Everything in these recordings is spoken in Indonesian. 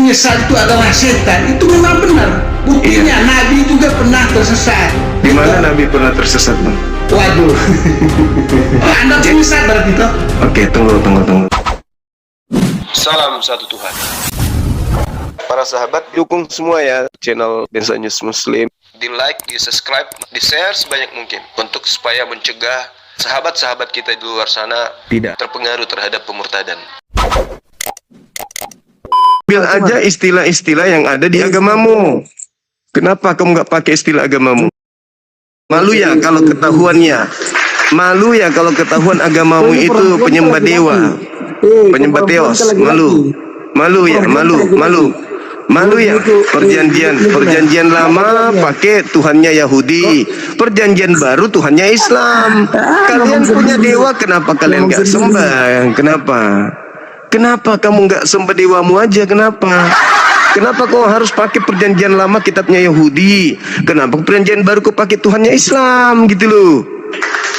penyesat itu adalah setan, itu memang benar. Buktinya Nabi juga pernah tersesat. Di mana Nabi pernah tersesat, Bang? Waduh. Anda penyesat berarti toh? Oke, tunggu. Salam satu Tuhan. Para sahabat, dukung semua ya channel Densa News Muslim. Di like, di subscribe, di share sebanyak mungkin untuk supaya mencegah sahabat-sahabat kita di luar sana Tidak terpengaruh terhadap pemurtadan. Ambil aja istilah-istilah yang ada di agamamu. Kenapa kamu nggak pakai istilah agamamu? Malu ya kalau ketahuannya. Malu ya kalau ketahuan agamamu itu penyembah dewa, penyembah teos. Malu ya. Malu ya. Perjanjian lama pakai Tuhannya Yahudi, perjanjian baru Tuhannya Islam. Kalian punya dewa, kenapa kalian nggak sembah? Kenapa kamu nggak sembah dewamu aja? Kenapa kau harus pakai perjanjian lama kitabnya Yahudi? Kenapa perjanjian baru kau pakai Tuhannya Islam gitu loh?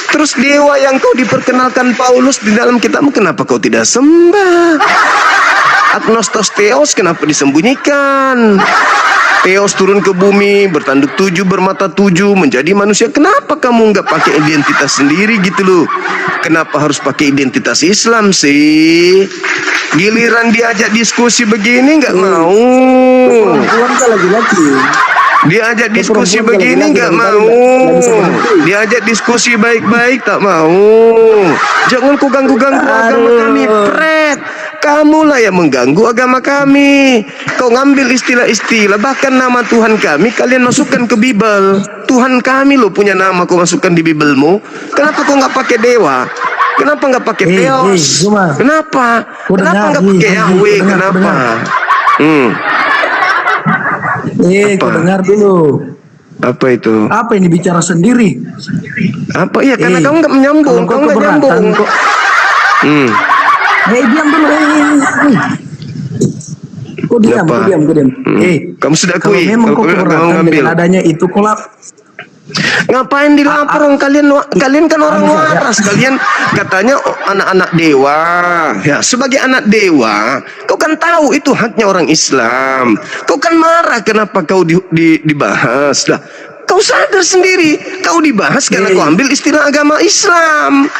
Terus dewa yang kau diperkenalkan Paulus di dalam kitabmu, kenapa kau tidak sembah? Agnostos Theos kenapa disembunyikan? Theos turun ke bumi, bertanduk 7, bermata 7, menjadi manusia. Kenapa kamu nggak pakai identitas sendiri gitu loh? Kenapa harus pakai identitas Islam sih? Giliran diajak diskusi begini nggak mau. Diajak diskusi begini nggak mau. Diajak diskusi baik-baik tak mau. Jangan ku ganggu-ganggu agama kami, pret. Kamulah yang mengganggu agama kami. Kau ngambil istilah-istilah, bahkan nama Tuhan kami kalian masukkan ke Bible. Tuhan kami lo punya nama kau masukkan di Biblemu. Kenapa kau nggak pakai dewa? Kenapa nggak pakai Theos? Kenapa nggak pakai Yahweh? Kenapa? Kau dengar dulu. Apa itu? Apa ini bicara sendiri? Apa ya? Karena kamu nggak menyambung, kamu nggak nyambung. Diam dulu. Kau diam. Kamu sudah Kalau akui, memang kau keberatan dengan adanya itu kolap. Ngapain dilapor? Kalian kan orang waras. Kalian katanya anak-anak dewa. Ya, sebagai anak dewa, kau kan tahu itu haknya orang Islam. Kau kan marah kenapa kau dibahas. Dah, kau sadar sendiri, kau dibahas karena kau ambil istilah agama Islam.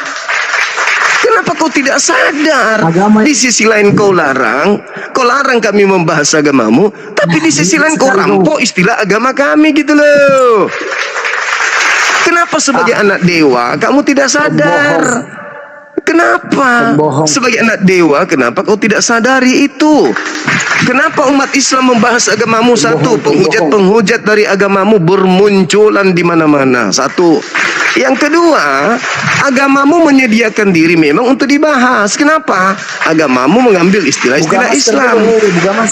Kenapa kau tidak sadar? Di sisi lain kau larang kami membahas agamamu, tapi di sisi lain kau rampok istilah agama kami gitu loh. Kenapa sebagai anak dewa kamu tidak sadar? Kenapa? Sebagai anak dewa, kenapa kau tidak sadari itu? Kenapa umat Islam membahas agamamu? Satu, penghujat dari agamamu bermunculan di mana-mana. Satu. Yang kedua, agamamu menyediakan diri memang untuk dibahas. Kenapa? Agamamu mengambil istilah-istilah Islam.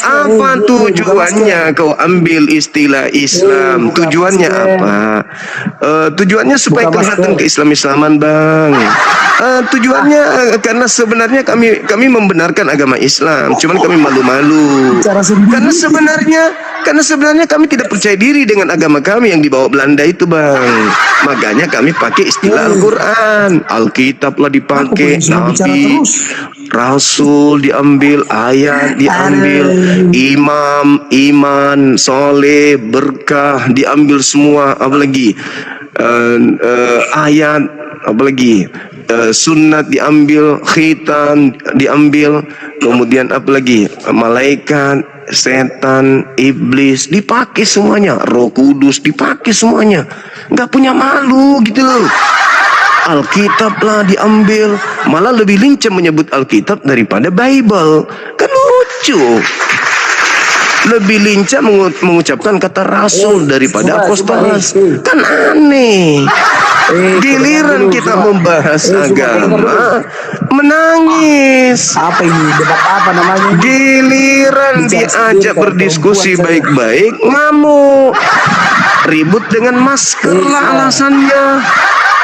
Apa tujuannya kau ambil istilah Islam? Tujuannya apa? Tujuannya supaya kelihatan keislaman, Bang. Tujuannya karena sebenarnya kami membenarkan agama Islam, cuman kami malu-malu. Karena sebenarnya kami tidak percaya diri dengan agama kami yang dibawa Belanda itu, Bang. Makanya kami pakai istilah Al-Quran, Alkitab lah dipakai, Nabi, Rasul diambil, ayat diambil, imam, iman, soleh, berkah diambil semua, apalagi ayat, apalagi sunat diambil, khitan diambil, kemudian apalagi malaikat, setan, iblis dipakai semuanya, Roh Kudus dipakai semuanya. Nggak punya malu gitu loh. Alkitab lah diambil, malah lebih lincah menyebut Alkitab daripada Bible. Kan lucu. Lebih lincah mengucapkan kata Rasul daripada Apostolos. Kan aneh. Giliran kita membahas agama, menangis. Apa ini? Debat apa namanya? Giliran diajak berdiskusi baik-baik, ngamuk. Ribut dengan masker lah alasannya.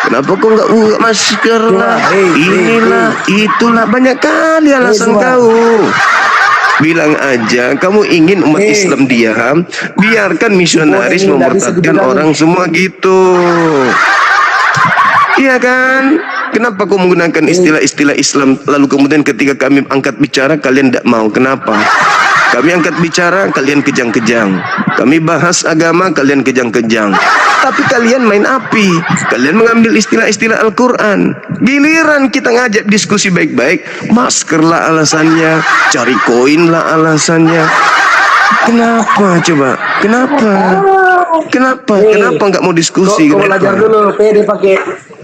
Kenapa kau nggak buka masker lah? Inilah, itulah, banyak kali alasan kau. Bilang aja kamu ingin umat Islam diam, biarkan misionaris memurtadkan orang semua gitu. Iya kan? Kenapa kau menggunakan istilah-istilah Islam lalu kemudian ketika kami angkat bicara kalian tidak mau? Kenapa? Kami angkat bicara, kalian kejang-kejang. Kami bahas agama, kalian kejang-kejang. Tapi kalian main api. Kalian mengambil istilah-istilah Al-Quran. Giliran kita ngajak diskusi baik-baik, masker lah alasannya, cari koin lah alasannya. Kenapa coba? Kenapa? Kenapa nggak mau diskusi? Kau belajar dulu,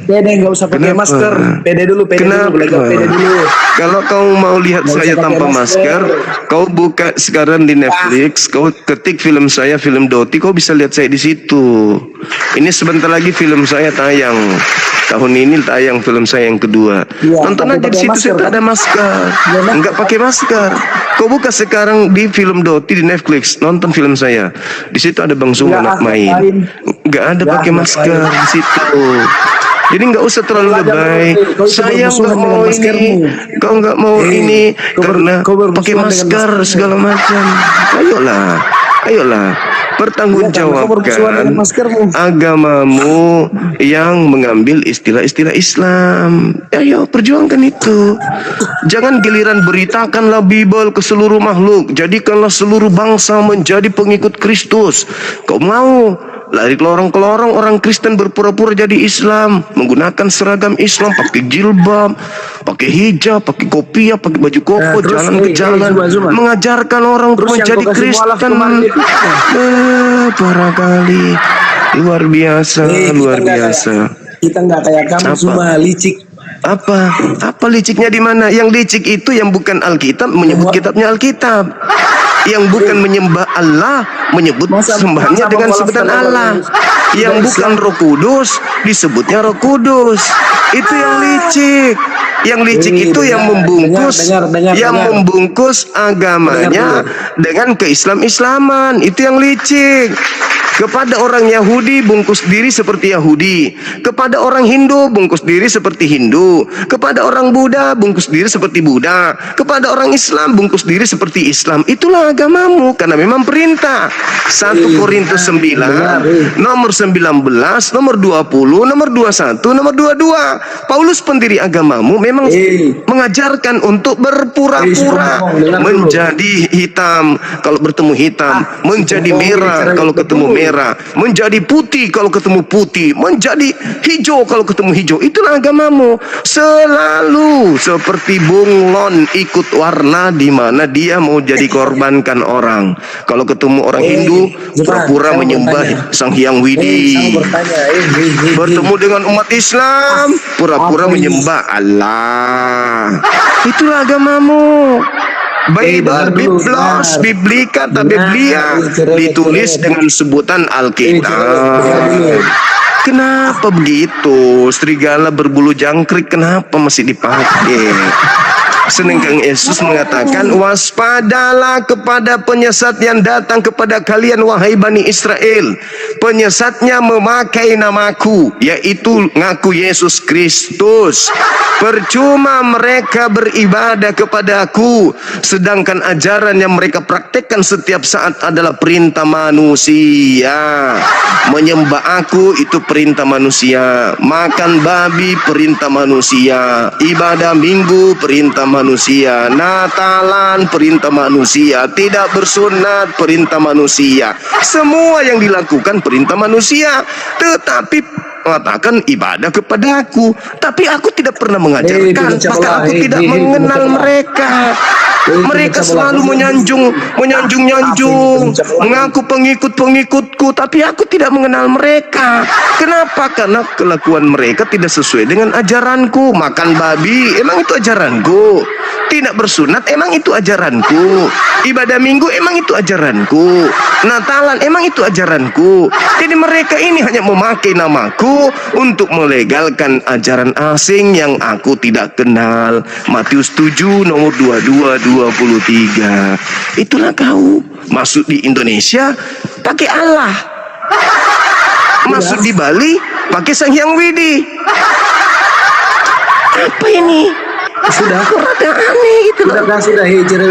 pede nggak usah pakai Kenapa? masker. Pede dulu, Kenapa? belajar pede dulu. Kalau kau mau lihat Nggak saya usah tanpa pakai masker, kau buka sekarang di Netflix, kau ketik film saya, film Doti, kau bisa lihat saya di situ. Ini sebentar lagi film saya tayang. Tahun ini tayang film saya yang kedua. Iya, Nonton tapi aja di pakai situ, masker, saya tak ada masker. Iya, Mas. Enggak pakai masker. Kau buka sekarang di film Doti di Netflix, nonton film saya. Di situ ada Bang Zul Nggak, anak main. ngapain? Enggak ada Nggak, pakai masker ngapain? di situ. Jadi nggak usah terlalu Belajar lebay. dulu, kau itu Saya nggak bermusuhan mau dengan ini, maskermu. kau nggak mau ini karena kau bermusuhan pakai dengan masker maskermu. segala macam. Ayolah, pertanggungjawabkan maskermu. agamamu yang mengambil istilah-istilah Islam. Ayo perjuangkan itu. Jangan giliran beritakanlah Bible ke seluruh makhluk. Jadikanlah seluruh bangsa menjadi pengikut Kristus. Kau mau lari kelorong-kelorong orang Kristen berpura-pura jadi Islam, menggunakan seragam Islam, pakai jilbab, pakai hijab, pakai kopiah, pakai baju koko, terus, jalan ke jalan, Zuma. mengajarkan orang untuk Terus yang menjadi kau kasih mualaf Kristen. kemarin itu apa? Parah kali, luar biasa, luar biasa. Kita nggak kayak kamu Apa? cuma licik. Apa liciknya di mana? Yang licik itu yang bukan Alkitab menyebut kitabnya Alkitab. Yang bukan menyembah Allah menyebut sembahnya dengan sebutan Allah. Yang bukan Roh Kudus disebutnya Roh Kudus. Itu yang licik. Yang licik itu yang membungkus membungkus agamanya dengan keislam-islaman. Itu yang licik. Kepada orang Yahudi bungkus diri seperti Yahudi. Kepada orang Hindu bungkus diri seperti Hindu. Kepada orang Buddha bungkus diri seperti Buddha. Kepada orang Islam bungkus diri seperti Islam. Itulah agamamu karena memang perintah. 1 Korintus 9 nomor 19, nomor 20, nomor 21, nomor 22. Paulus pendiri agamamu memang mengajarkan untuk berpura-pura menjadi hitam kalau bertemu hitam, menjadi merah kalau ketemu merah, menjadi putih kalau ketemu putih, menjadi hijau kalau ketemu hijau. Itulah agamamu. Selalu seperti bunglon ikut warna di mana dia mau jadi korbankan orang. Kalau ketemu orang Hindu pura-pura menyembah Sang Hyang Widi. Bertemu dengan umat Islam pura-pura menyembah Allah. Itulah agamamu. Bible, Biblos, Biblika, atau Biblia ditulis dengan sebutan Alkitab. Kenapa begitu? Serigala berbulu jangkrik kenapa masih dipakai? Sedangkan Yesus mengatakan, waspadalah kepada penyesat yang datang kepada kalian wahai Bani Israel. Penyesatnya memakai namaku, yaitu ngaku Yesus Kristus. Percuma mereka beribadah kepada aku, sedangkan ajaran yang mereka praktekkan setiap saat adalah perintah manusia. Menyembah aku itu perintah manusia. Makan babi perintah manusia. Ibadah minggu perintah manusia. Natalan perintah manusia. Tidak bersunat perintah manusia. Semua yang dilakukan perintah manusia. Tetapi mengatakan ibadah kepada aku, tapi aku tidak pernah mengajarkan, maka aku tidak mengenal mereka. Mereka selalu menyanjung, mengaku pengikutku, tapi aku tidak mengenal mereka. Kenapa? Karena kelakuan mereka tidak sesuai dengan ajaranku. Makan babi, emang itu ajaranku. Tidak bersunat, emang itu ajaranku. Ibadah minggu, emang itu ajaranku. Natalan, emang itu ajaranku. Jadi mereka ini hanya memakai namaku untuk melegalkan ajaran asing yang aku tidak kenal. Matius 7 nomor 22-23. Itulah kau. Masuk di Indonesia pakai Allah. Masuk di Bali pakai Sang Hyang Widi. Apa ini? Sudah, Rada aneh gitu loh.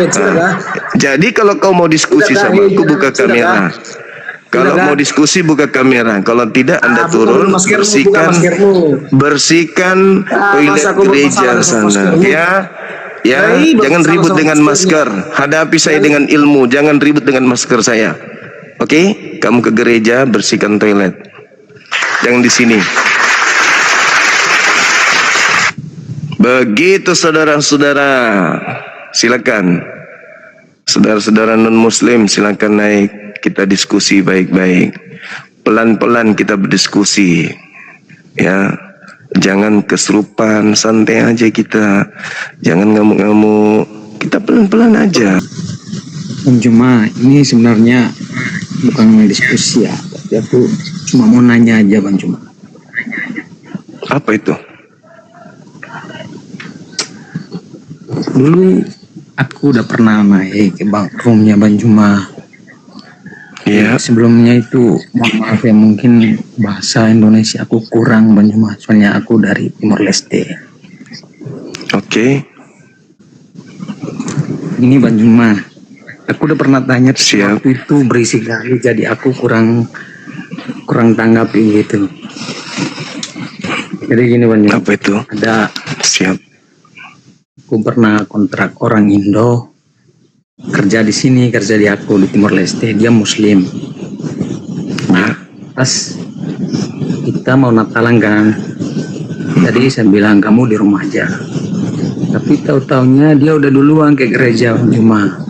sudah. Jadi kalau kau mau diskusi Sudah, sama aku buka sudah, kamera. Kalau Sudah, mau diskusi buka kamera. Kalau tidak Anda buka turun maskermu, bersihkan buka maskermu. bersihkan Masa toilet aku gereja bermasalah dengan sana maskermu? ya. Ya, Baik, jangan sama-sama ribut dengan masker. masker. Hadapi saya dengan ilmu, jangan ribut dengan masker saya. Oke? Kamu ke gereja bersihkan toilet. Jangan di sini. Begitu saudara-saudara. Silakan. Saudara-saudara non-muslim silakan naik. Kita diskusi baik-baik. Pelan-pelan kita berdiskusi. Ya. Jangan kesurupan, santai aja kita. Jangan ngamuk-ngamuk. Kita pelan-pelan aja. Bang Juma, ini sebenarnya bukan diskusi ya, tapi aku cuma mau nanya aja Bang Juma. Apa itu? Dulu aku udah pernah naik ke roomnya Bang Juma. Ya. Sebelumnya itu, mohon maaf ya, mungkin bahasa Indonesia aku kurang Bang Juma, soalnya aku dari Timor Leste. Oke. Ini Bang Juma, aku udah pernah tanya, Siap. waktu itu berisi kali, jadi aku kurang tanggapi gitu. Jadi gini Bang Juma, Apa itu? ada, Siap. aku pernah kontrak orang Indo kerja di sini, kerja di aku di Timor Leste, dia Muslim. Nah, pas kita mau Natalan kan, jadi saya bilang kamu di rumah aja. Tapi tahu-taunya dia udah duluan ke gereja Juma.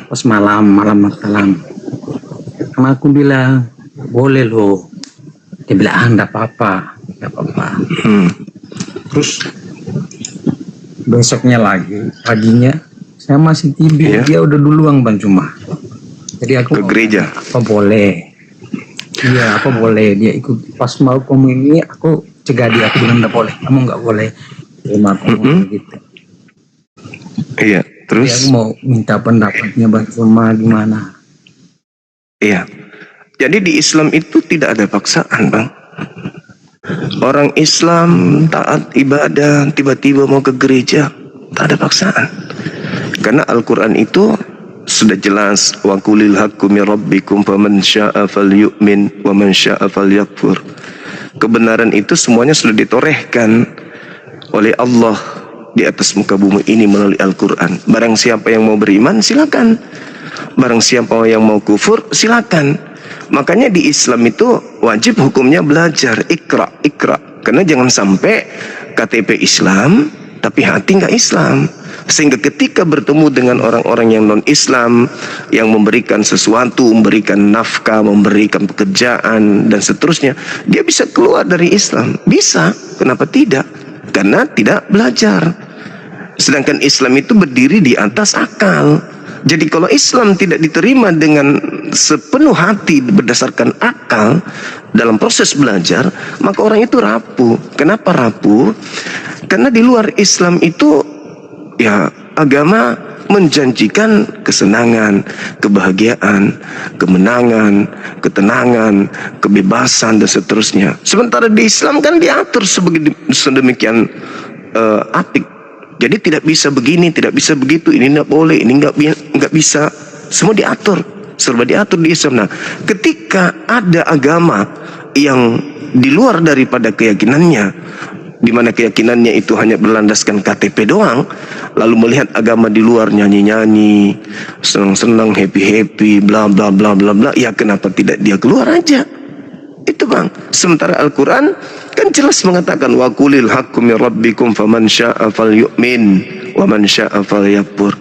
Pas malam Natalan. Karena aku bilang boleh loh. Dia bilang enggak apa-apa. Terus besoknya paginya saya masih tidur, Iya. dia udah duluan Bang Juma. Jadi aku Ke gereja. apa boleh? Iya, apa boleh? Dia ikut pas mau komuni, aku cegah dia, aku bilang enggak boleh, kamu enggak boleh terima komuni gitu. Iya. Jadi Terus? aku mau minta pendapatnya Bang Juma gimana? Iya. Jadi di Islam itu tidak ada paksaan, Bang. Orang Islam taat ibadah, tiba-tiba mau ke gereja, tak ada paksaan. Karena Al-Quran itu sudah jelas, wa qulil haqqu min rabbikum faman syaa'a falyu'min wa man syaa'a falyakfur. Kebenaran itu semuanya sudah ditorehkan oleh Allah di atas muka bumi ini melalui Al-Quran. Barang siapa yang mau beriman silakan, barang siapa yang mau kufur silakan. Makanya di Islam itu wajib hukumnya belajar, ikra. Karena jangan sampai KTP Islam tapi hati nggak Islam. Sehingga ketika bertemu dengan orang-orang yang non-Islam, yang memberikan sesuatu, memberikan nafkah, memberikan pekerjaan dan seterusnya, dia bisa keluar dari Islam. Bisa, kenapa tidak? Karena tidak belajar. Sedangkan Islam itu berdiri di atas akal. Jadi kalau Islam tidak diterima dengan sepenuh hati berdasarkan akal dalam proses belajar, maka orang itu rapuh. Kenapa rapuh? Karena di luar Islam itu ya agama menjanjikan kesenangan, kebahagiaan, kemenangan, ketenangan, kebebasan dan seterusnya. Sementara di Islam kan diatur sedemikian apik. Jadi tidak bisa begini, tidak bisa begitu, ini tidak boleh, ini nggak bisa. Semua diatur, serba diatur di Islam. Nah, ketika ada agama yang di luar daripada keyakinannya, di mana keyakinannya itu hanya berlandaskan KTP doang, lalu melihat agama di luar nyanyi-nyanyi, senang-senang, happy-happy, bla bla bla bla bla, ya kenapa tidak dia keluar aja? Itu Bang. Sementara Al-Quran kan jelas mengatakan wa qulil haqqu min rabbikum faman syaa'a falyu'min wa man syaa'a falyakfur.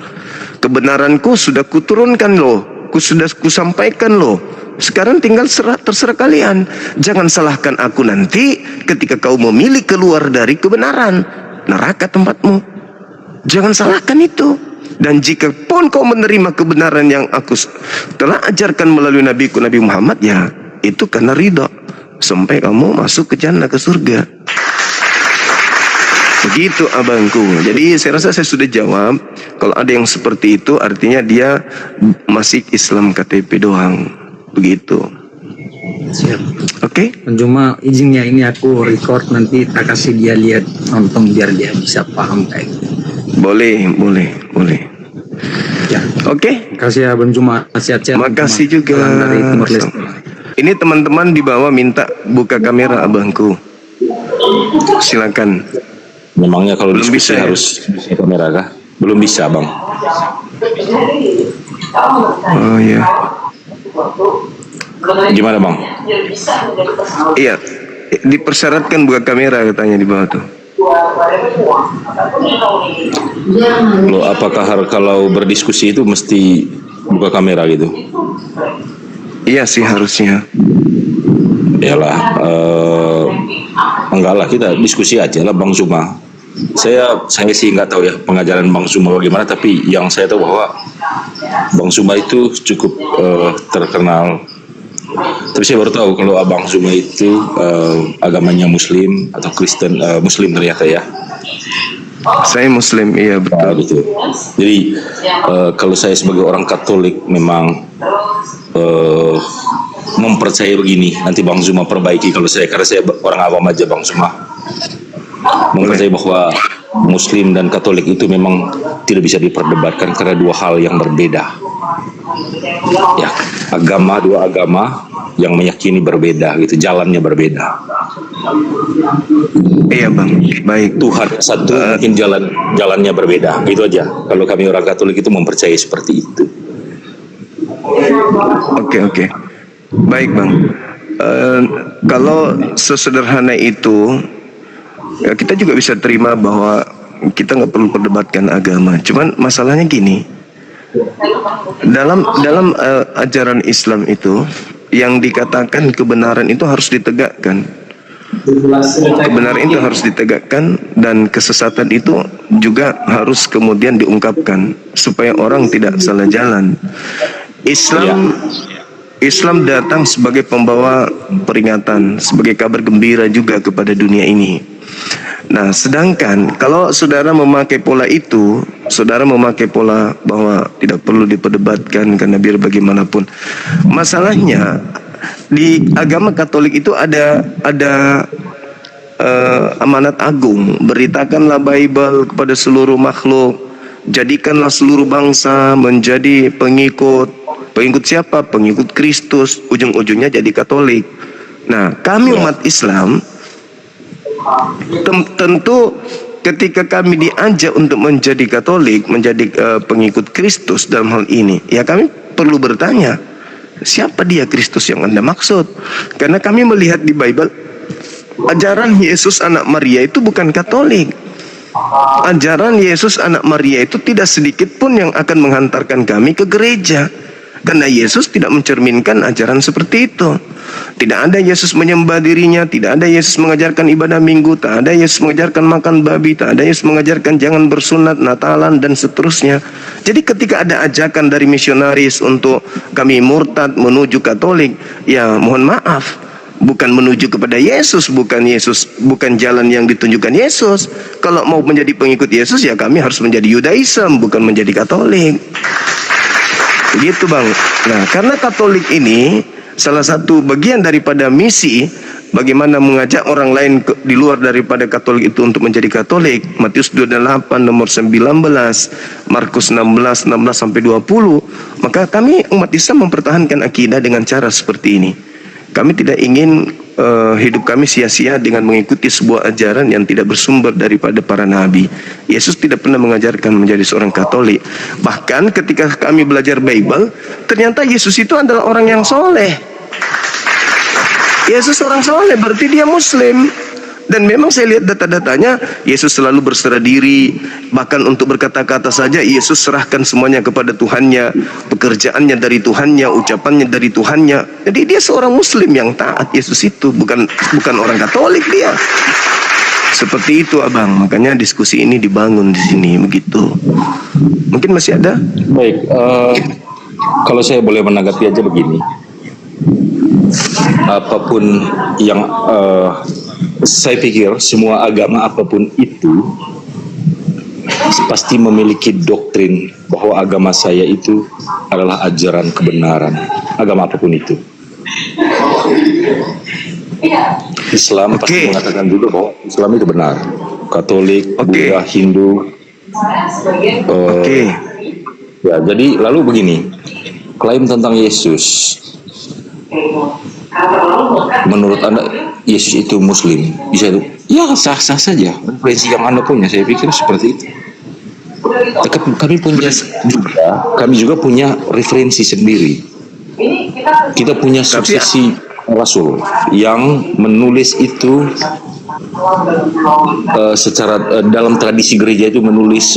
Kebenaranku sudah kuturunkan loh, sudah kusampaikan loh. Sekarang tinggal terserah kalian. Jangan salahkan aku nanti ketika kau memilih keluar dari kebenaran. Neraka tempatmu. Jangan salahkan itu. Dan jika pun kau menerima kebenaran yang aku telah ajarkan melalui Nabi Muhammad, ya itu karena ridha, sampai kamu masuk ke jannah, ke surga. Begitu abangku. Jadi saya rasa saya sudah jawab. Kalau ada yang seperti itu artinya dia masih Islam KTP doang. Begitu. Siap. Oke? Cuma izinnya ini aku record, nanti tak kasih dia lihat, nonton biar dia bisa paham kayak gitu. Boleh. Ya. Oke? Kasih ya Bang Juma, sehat-sehat. Makasih Bang Juma. juga. Salam dari Timor Leste. Ini teman-teman di bawah minta buka kamera abangku. Silakan. Memangnya kalau Belum diskusi bisa, ya? harus kamera kah? Belum bisa, Bang. Oh iya. Gimana, Bang? Iya. Dipersyaratkan buka kamera katanya di bawah tuh. Loh, apakah kalau berdiskusi itu mesti buka kamera gitu? Iya sih harusnya. Yalah, enggak lah, kita diskusi aja lah, Bang Zuma. Saya sih nggak tahu ya pengajaran Bang Zuma bagaimana, tapi yang saya tahu bahwa Bang Zuma itu cukup terkenal. Tapi saya baru tahu kalau Abang Zuma itu agamanya Muslim atau Kristen, Muslim ternyata ya. Saya Muslim, iya betul. Nah, gitu. Jadi kalau saya sebagai orang Katolik memang mempercayai begini. Nanti Bang Zuma perbaiki kalau karena saya orang awam aja, Bang Zuma. Mempercayai bahwa Muslim dan Katolik itu memang tidak bisa diperdebatkan karena dua hal yang berbeda. Ya, dua agama yang meyakini berbeda gitu, jalannya berbeda. Iya Bang, baik. Tuhan satu, mungkin jalannya berbeda, gitu aja. Kalau kami orang Katolik itu mempercayai seperti itu. Oke. Baik Bang. Kalau sesederhana itu, ya kita juga bisa terima bahwa kita nggak perlu perdebatkan agama. Cuman masalahnya gini, dalam ajaran Islam itu yang dikatakan kebenaran itu harus ditegakkan. Kebenaran itu harus ditegakkan dan kesesatan itu juga harus kemudian diungkapkan supaya orang tidak salah jalan. Islam datang sebagai pembawa peringatan, sebagai kabar gembira juga kepada dunia ini. Nah, sedangkan kalau saudara memakai pola itu, saudara memakai pola bahwa tidak perlu diperdebatkan karena biar bagaimanapun. Masalahnya di agama Katolik itu ada amanat agung, beritakanlah Bible kepada seluruh makhluk, jadikanlah seluruh bangsa menjadi pengikut siapa? Pengikut Kristus, ujung-ujungnya jadi Katolik. Nah, kami umat Islam tentu ketika kami diajak untuk menjadi Katolik, menjadi pengikut Kristus dalam hal ini, ya kami perlu bertanya, siapa dia Kristus yang Anda maksud? Karena kami melihat di Bible, ajaran Yesus anak Maria itu bukan Katolik. Ajaran Yesus anak Maria itu tidak sedikit pun yang akan menghantarkan kami ke gereja. Karena Yesus tidak mencerminkan ajaran seperti itu. Tidak ada Yesus menyembah dirinya, tidak ada Yesus mengajarkan ibadah minggu, tak ada Yesus mengajarkan makan babi, tak ada Yesus mengajarkan jangan bersunat, Natalan, dan seterusnya. Jadi ketika ada ajakan dari misionaris untuk kami murtad menuju Katolik, ya mohon maaf, bukan menuju kepada Yesus, bukan jalan yang ditunjukkan Yesus. Kalau mau menjadi pengikut Yesus, ya kami harus menjadi Yudaism, bukan menjadi Katolik. Gitu Bang. Nah, karena Katolik ini salah satu bagian daripada misi bagaimana mengajak orang lain di luar daripada Katolik itu untuk menjadi Katolik. Matius 28 nomor 19, Markus 16 sampai 20. Maka kami umat Islam mempertahankan akidah dengan cara seperti ini. Kami tidak ingin hidup kami sia-sia dengan mengikuti sebuah ajaran yang tidak bersumber daripada para nabi. Yesus tidak pernah mengajarkan menjadi seorang Katolik. Bahkan ketika kami belajar Bible, ternyata Yesus itu adalah orang yang soleh. Yesus orang soleh, berarti dia Muslim. Dan memang saya lihat data-datanya, Yesus selalu berserah diri. Bahkan untuk berkata-kata saja, Yesus serahkan semuanya kepada Tuhannya. Pekerjaannya dari Tuhannya, ucapannya dari Tuhannya. Jadi dia seorang Muslim yang taat. Yesus itu bukan orang Katolik dia. Seperti itu Abang. Makanya diskusi ini dibangun di sini begitu. Mungkin masih ada? Baik, kalau saya boleh menanggapi aja begini. Apapun yang saya pikir semua agama apapun itu pasti memiliki doktrin bahwa agama saya itu adalah ajaran kebenaran. Agama apapun itu. Islam pasti mengatakan juga bahwa Islam itu benar. Katolik, Buddha, Hindu. Ya, jadi lalu begini, klaim tentang Yesus. menurut Anda Yesus itu Muslim? Bisa itu? Ya sah-sah saja. Referensi yang Anda punya, saya pikir seperti itu. Kami juga punya referensi sendiri. Kita punya suksesi Rasul yang menulis itu secara dalam tradisi gereja itu menulis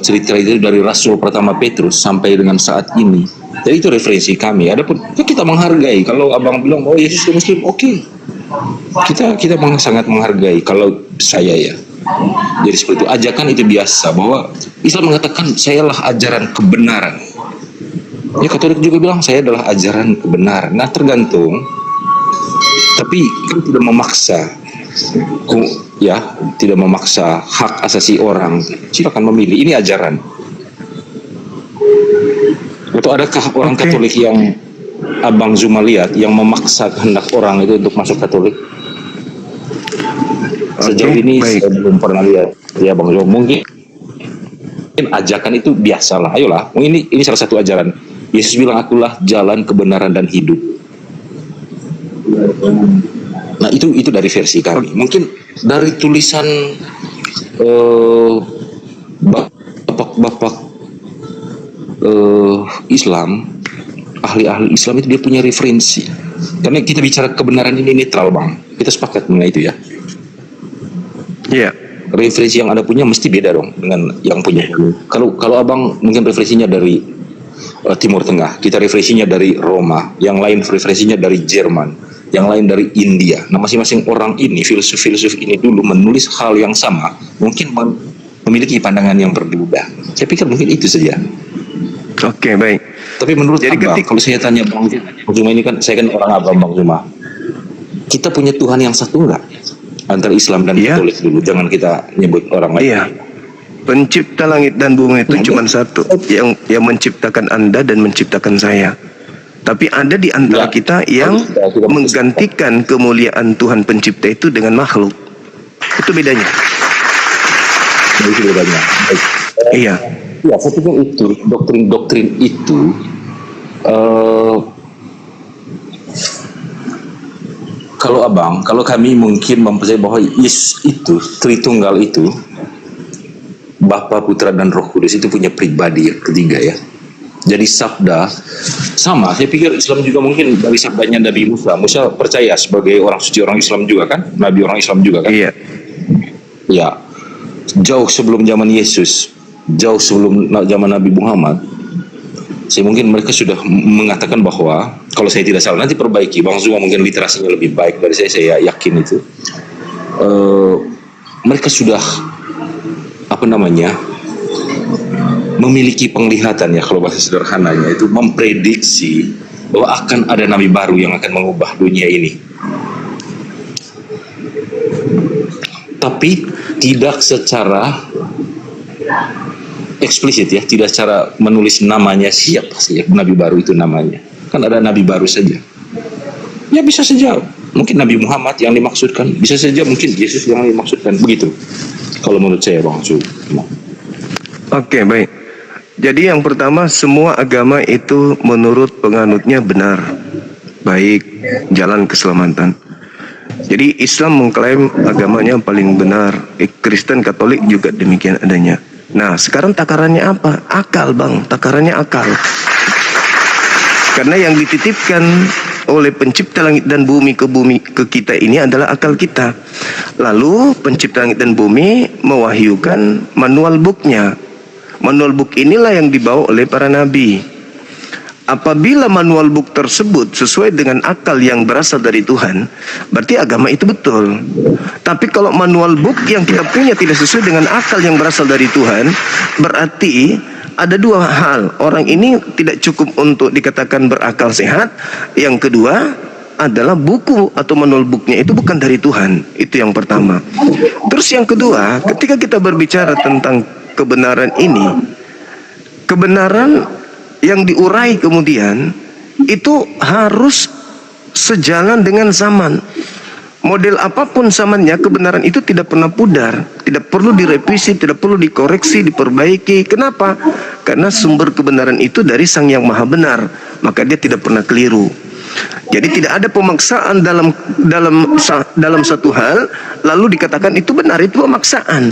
cerita itu dari Rasul pertama Petrus sampai dengan saat ini. Jadi itu referensi kami. Adapun ya kita menghargai. Kalau abang bilang oh Yesus itu Muslim, oke. Kita sangat menghargai. Kalau saya ya. Jadi seperti itu. Ajakan itu biasa bahwa Islam mengatakan sayalah ajaran kebenaran. Ya Katolik juga bilang saya adalah ajaran kebenaran. Nah tergantung. Tapi kan tidak memaksa. Ya, tidak memaksa hak asasi orang. Silakan memilih. Ini ajaran. Atau adakah orang Katolik yang Abang Zuma lihat yang memaksa kehendak orang itu untuk masuk Katolik? Sejauh ini saya belum pernah lihat. Ya Bang Zuma, mungkin ajakan itu biasalah. Ayolah, ini salah satu ajaran. Yesus bilang akulah jalan kebenaran dan hidup. Nah itu dari versi kami. Mungkin dari tulisan bapak-bapak Islam, ahli-ahli Islam itu dia punya referensi. Karena kita bicara kebenaran ini netral Bang. Kita sepakat mengenai itu ya. Iya. Referensi yang Anda punya mesti beda dong dengan yang punya. Kalau Abang mungkin referensinya dari Timur Tengah, kita referensinya dari Roma, yang lain referensinya dari Jerman, yang lain dari India. Nah masing-masing orang ini, filsuf-filsuf ini dulu menulis hal yang sama, mungkin memiliki pandangan yang berbeda. Saya pikir mungkin itu saja. Oke, baik. Tapi menurut Abang, kalau saya tanya Bang Zuma ini kan, saya kan orang Abang Bang Zuma. Kita punya Tuhan yang satu enggak? Antara Islam dan Katolik dulu, jangan kita nyebut orang lain. Iya. Pencipta langit dan bumi itu cuma satu, yang menciptakan Anda dan menciptakan saya. Tapi ada di antara kita yang menggantikan kemuliaan Tuhan pencipta itu dengan makhluk. Itu bedanya. Itu bedanya. Iya. Ya, saya pikir itu doktrin itu kalau kami mungkin mempercayai bahwa Yesus itu Tritunggal itu Bapa, Putra dan Roh Kudus itu punya pribadi yang ketiga ya. Jadi sabda sama, saya pikir Islam juga mungkin dari sabdanya Nabi Musa. Musa percaya sebagai orang suci orang Islam juga kan, Nabi orang Islam juga kan. Iya. Ya, jauh sebelum zaman Yesus, jauh sebelum zaman Nabi Muhammad, saya mungkin mereka sudah mengatakan bahwa kalau saya tidak salah, nanti perbaiki Bang Zuma mungkin literasinya lebih baik dari saya yakin itu. Mereka sudah memiliki penglihatan ya, kalau bahasa sederhananya itu memprediksi bahwa akan ada nabi baru yang akan mengubah dunia ini. Tapi tidak secara eksplisit ya, tidak secara menulis namanya siapa sih nabi baru itu namanya. Kan ada nabi baru saja. Ya bisa saja mungkin Nabi Muhammad yang dimaksudkan, bisa saja mungkin Yesus yang dimaksudkan, begitu. Kalau menurut saya Bang Su. Oke, baik. Jadi yang pertama, semua agama itu menurut penganutnya benar, baik, jalan keselamatan. Jadi Islam mengklaim agamanya paling benar, Kristen Katolik juga demikian adanya. Nah sekarang takarannya apa? Akal Bang, takarannya akal. Karena yang dititipkan oleh pencipta langit dan bumi ke kita ini adalah akal kita. Lalu pencipta langit dan bumi mewahyukan manual booknya. Manual book inilah yang dibawa oleh para nabi. Apabila manual book tersebut sesuai dengan akal yang berasal dari Tuhan, berarti agama itu betul. Tapi kalau manual book yang kita punya tidak sesuai dengan akal yang berasal dari Tuhan, berarti ada dua hal. Orang ini tidak cukup untuk dikatakan berakal sehat. Yang kedua adalah buku atau manual booknya itu bukan dari Tuhan. Itu yang pertama. Terus yang kedua, ketika kita berbicara tentang kebenaran ini, kebenaran yang diurai kemudian itu harus sejalan dengan zaman. Model apapun zamannya, kebenaran itu tidak pernah pudar, tidak perlu direvisi, tidak perlu dikoreksi, diperbaiki. Kenapa? Karena sumber kebenaran itu dari Sang Yang Maha Benar, maka dia tidak pernah keliru. Jadi tidak ada pemaksaan dalam satu hal lalu dikatakan itu benar, itu pemaksaan.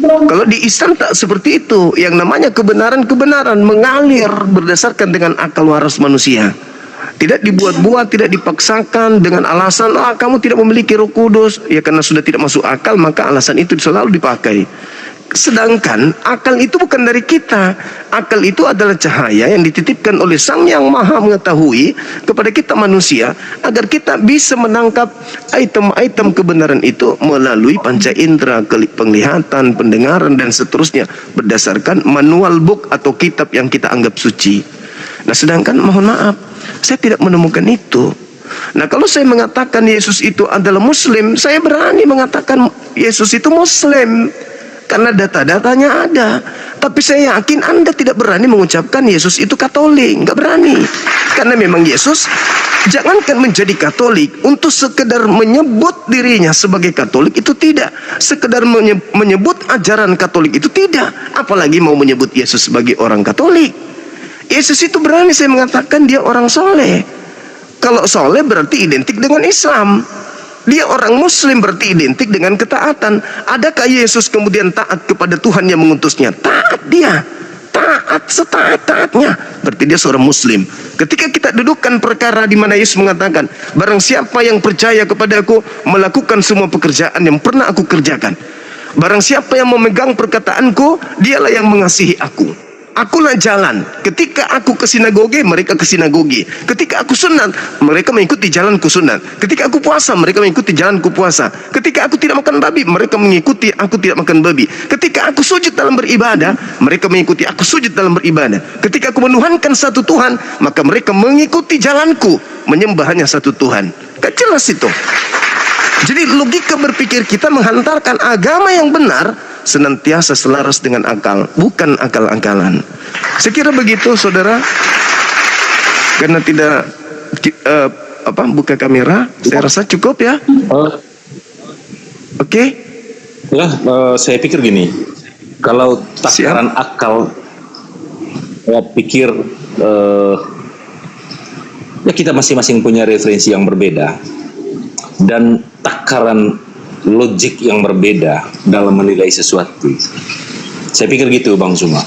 Kalau di Islam tak seperti itu. Yang namanya kebenaran mengalir berdasarkan dengan akal waras manusia. Tidak dibuat-buat, tidak dipaksakan dengan alasan kamu tidak memiliki Roh Kudus. Ya karena sudah tidak masuk akal, maka alasan itu selalu dipakai. Sedangkan akal itu bukan dari kita. Akal itu adalah cahaya yang dititipkan oleh Sang Yang Maha Mengetahui kepada kita manusia, agar kita bisa menangkap item-item kebenaran itu melalui panca indera, penglihatan, pendengaran, dan seterusnya, berdasarkan manual book atau kitab yang kita anggap suci. Nah sedangkan mohon maaf, saya tidak menemukan itu. Nah kalau saya mengatakan Yesus itu adalah Muslim, saya berani mengatakan Yesus itu Muslim karena data-datanya ada. Tapi saya yakin Anda tidak berani mengucapkan Yesus itu Katolik, nggak berani. Karena memang Yesus jangankan menjadi Katolik, untuk sekedar menyebut dirinya sebagai Katolik itu tidak. Sekedar menyebut ajaran Katolik itu tidak. Apalagi mau menyebut Yesus sebagai orang Katolik. Yesus itu berani saya mengatakan dia orang soleh. Kalau soleh berarti identik dengan Islam. Dia orang Muslim berarti identik dengan ketaatan. Adakah Yesus kemudian taat kepada Tuhan yang mengutusnya? Taat dia. Taat setaat-taatnya. Berarti dia seorang Muslim. Ketika kita dudukkan perkara di mana Yesus mengatakan, barang siapa yang percaya kepadaku melakukan semua pekerjaan yang pernah aku kerjakan. Barang siapa yang memegang perkataanku, dialah yang mengasihi aku. Akulah jalan. Ketika aku ke sinagoge, mereka ke sinagoge. Ketika aku sunat, mereka mengikuti jalanku sunat. Ketika aku puasa, mereka mengikuti jalanku puasa. Ketika aku tidak makan babi, mereka mengikuti aku tidak makan babi. Ketika aku sujud dalam beribadah, mereka mengikuti aku sujud dalam beribadah. Ketika aku menuhankan satu Tuhan, maka mereka mengikuti jalanku, menyembah hanya satu Tuhan. Kan jelas itu. Jadi logika berpikir kita menghantarkan agama yang benar senantiasa selaras dengan akal, bukan akal-akalan. Saya kira begitu, saudara. Karena tidak buka kamera, saya rasa cukup ya. Oke. Ya, saya pikir gini, kalau takaran akal, saya pikir ya kita masing-masing punya referensi yang berbeda dan takaran logik yang berbeda dalam menilai sesuatu. Saya pikir gitu, Bang Zuma.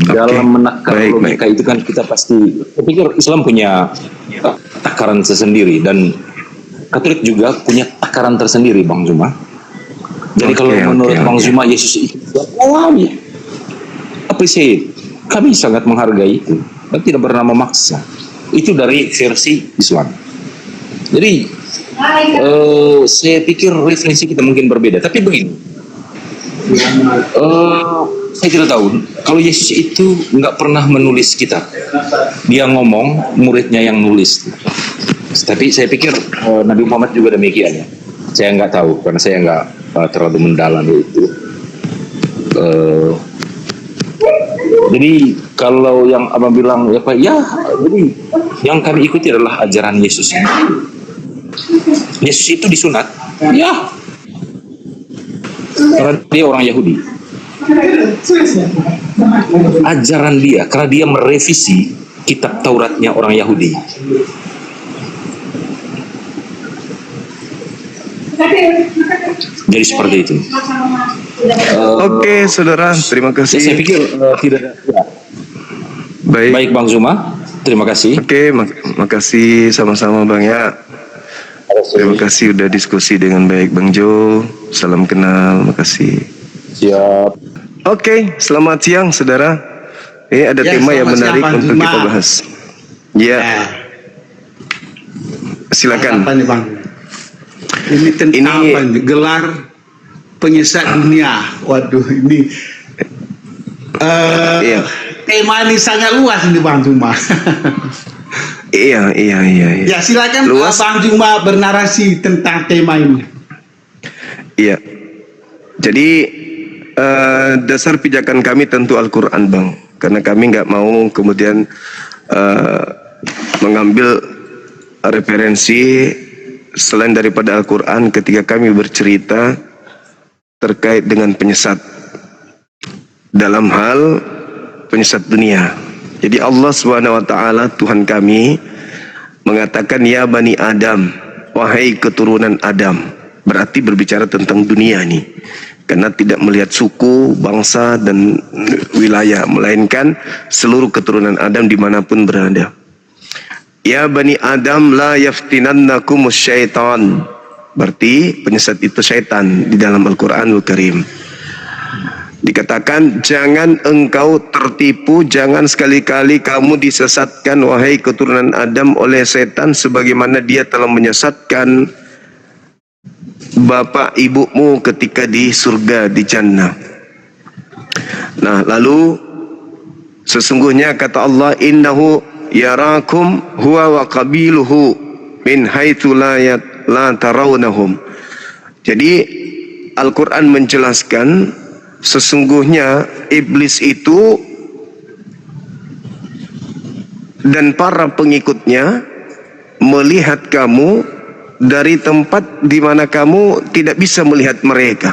Dalam menakar logika itu kan kita pasti, saya pikir Islam punya takaran tersendiri dan Katolik juga punya takaran tersendiri, Bang Zuma. Jadi kalau menurut Bang Zuma Yesus itu alami, appreciate, kami sangat menghargai itu dan tidak pernah memaksa. Itu dari versi Islam. Jadi saya pikir referensi kita mungkin berbeda, tapi begini, saya tidak tahu kalau Yesus itu nggak pernah menulis kitab, dia ngomong, muridnya yang nulis. Tapi saya pikir Nabi Muhammad juga demikian ya. Saya nggak tahu karena saya nggak terlalu mendalam itu. Jadi kalau yang abang bilang jadi yang kami ikuti adalah ajaran Yesus. Yesus itu disunat, ya, karena dia orang Yahudi. Ajaran dia, karena dia merevisi kitab Tauratnya orang Yahudi. Jadi seperti itu. Oke, saudara, terima kasih. Saya pikir tidak ada. Ya. Baik, Bang Zuma, terima kasih. Oke, makasih sama-sama, Bang ya. Terima kasih udah diskusi dengan baik, Bang Jo. Salam kenal, makasih. Siap. Oke, selamat siang, saudara. Ada tema yang menarik untuk kita bahas. Ya. Silakan. Apa nih, Bang? Ini tentang apa nih? Gelar penyesat dunia. Waduh, ini tema ini sangat luas ini, Bang Zuma. Iya. Ya, silakan luas. Bang Zuma bernarasi tentang tema ini. Iya. Jadi dasar pijakan kami tentu Al-Quran, Bang. Karena kami nggak mau kemudian mengambil referensi selain daripada Al-Quran ketika kami bercerita terkait dengan penyesat dalam hal penyesat dunia. Jadi Allah SWT, Tuhan kami, mengatakan ya Bani Adam, wahai keturunan Adam. Berarti berbicara tentang dunia nih, karena tidak melihat suku, bangsa dan wilayah, melainkan seluruh keturunan Adam dimanapun berada. Ya Bani Adam la yaftinannakumus syaitan. Berarti penyesat itu syaitan di dalam Al-Quranul Karim. Dikatakan jangan engkau tertipu, jangan sekali-kali kamu disesatkan wahai keturunan Adam oleh setan sebagaimana dia telah menyesatkan bapak ibumu ketika di surga, di jannah. Nah, lalu sesungguhnya kata Allah, innahu yarakum huwa wa qabiluhu min haitsu la tarawnahum. Jadi Al-Quran menjelaskan sesungguhnya iblis itu dan para pengikutnya melihat kamu dari tempat di mana kamu tidak bisa melihat mereka.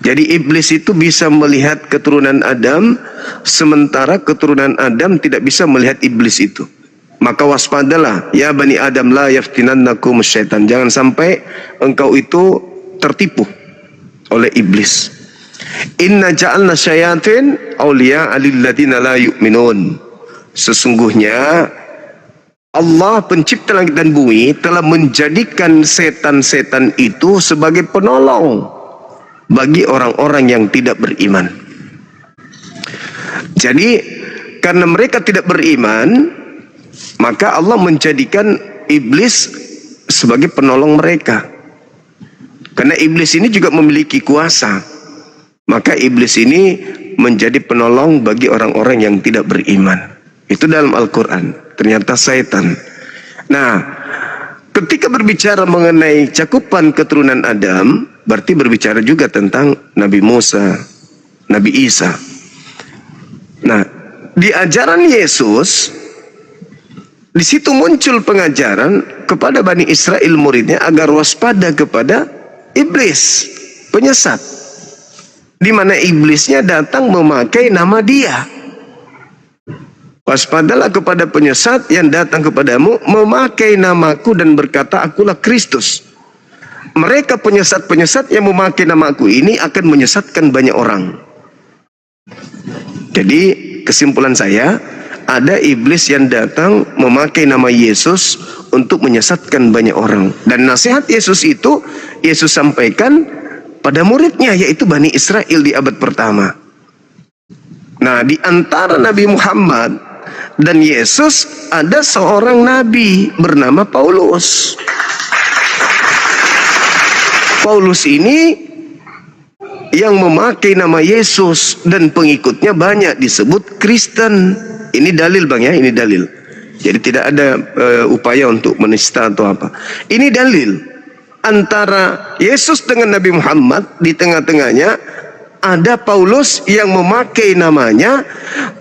Jadi iblis itu bisa melihat keturunan Adam, sementara keturunan Adam tidak bisa melihat iblis itu. Maka waspadalah, ya Bani Adam la yaftinannakum syaitan. Jangan sampai engkau itu tertipu oleh iblis. Inna ja'alna syayatin awliya'a lilladzina la yu'minun. Sesungguhnya Allah pencipta langit dan bumi telah menjadikan setan-setan itu sebagai penolong bagi orang-orang yang tidak beriman. Jadi karena mereka tidak beriman, maka Allah menjadikan iblis sebagai penolong mereka. Karena iblis ini juga memiliki kuasa, maka iblis ini menjadi penolong bagi orang-orang yang tidak beriman. Itu dalam Al-Quran. Ternyata setan. Nah, ketika berbicara mengenai cakupan keturunan Adam, berarti berbicara juga tentang Nabi Musa, Nabi Isa. Nah, di ajaran Yesus, di situ muncul pengajaran kepada Bani Israel muridnya agar waspada kepada iblis, penyesat. Di mana iblisnya datang memakai nama dia. Waspadalah kepada penyesat yang datang kepadamu memakai namaku dan berkata akulah Kristus. Mereka penyesat-penyesat yang memakai namaku ini akan menyesatkan banyak orang. Jadi kesimpulan saya, ada iblis yang datang memakai nama Yesus untuk menyesatkan banyak orang. Dan nasihat Yesus itu Yesus sampaikan pada muridnya, yaitu Bani Israel di abad pertama. Nah, di antara Nabi Muhammad dan Yesus ada seorang nabi bernama Paulus. Paulus ini yang memakai nama Yesus dan pengikutnya banyak disebut Kristen. Ini dalil Bang ya, ini dalil. Jadi tidak ada upaya untuk menista atau apa. Ini dalil antara Yesus dengan Nabi Muhammad, di tengah-tengahnya ada Paulus yang memakai namanya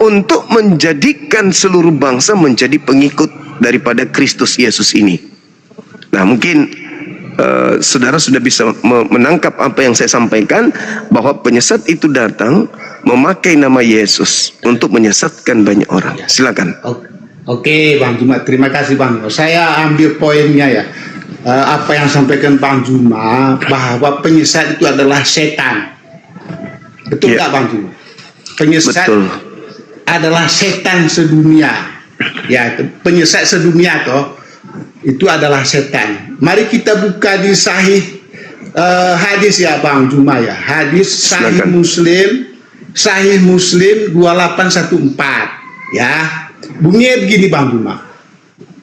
untuk menjadikan seluruh bangsa menjadi pengikut daripada Kristus Yesus ini. Nah, mungkin saudara sudah bisa menangkap apa yang saya sampaikan, bahwa penyesat itu datang memakai nama Yesus untuk menyesatkan banyak orang. Silakan. Oke, Bang Juma, terima kasih Bang. Saya ambil poinnya ya. Apa yang sampaikan Bang Juma, bahwa penyesat itu adalah setan. Betul nggak Bang Juma? Penyesat betul. Adalah setan sedunia. Ya, penyesat sedunia toh. Itu adalah setan. Mari kita buka di sahih hadis ya Bang Juma ya. Hadis sahih Muslim, sahih Muslim 2814 ya. Bunyinya begini Bang Juma.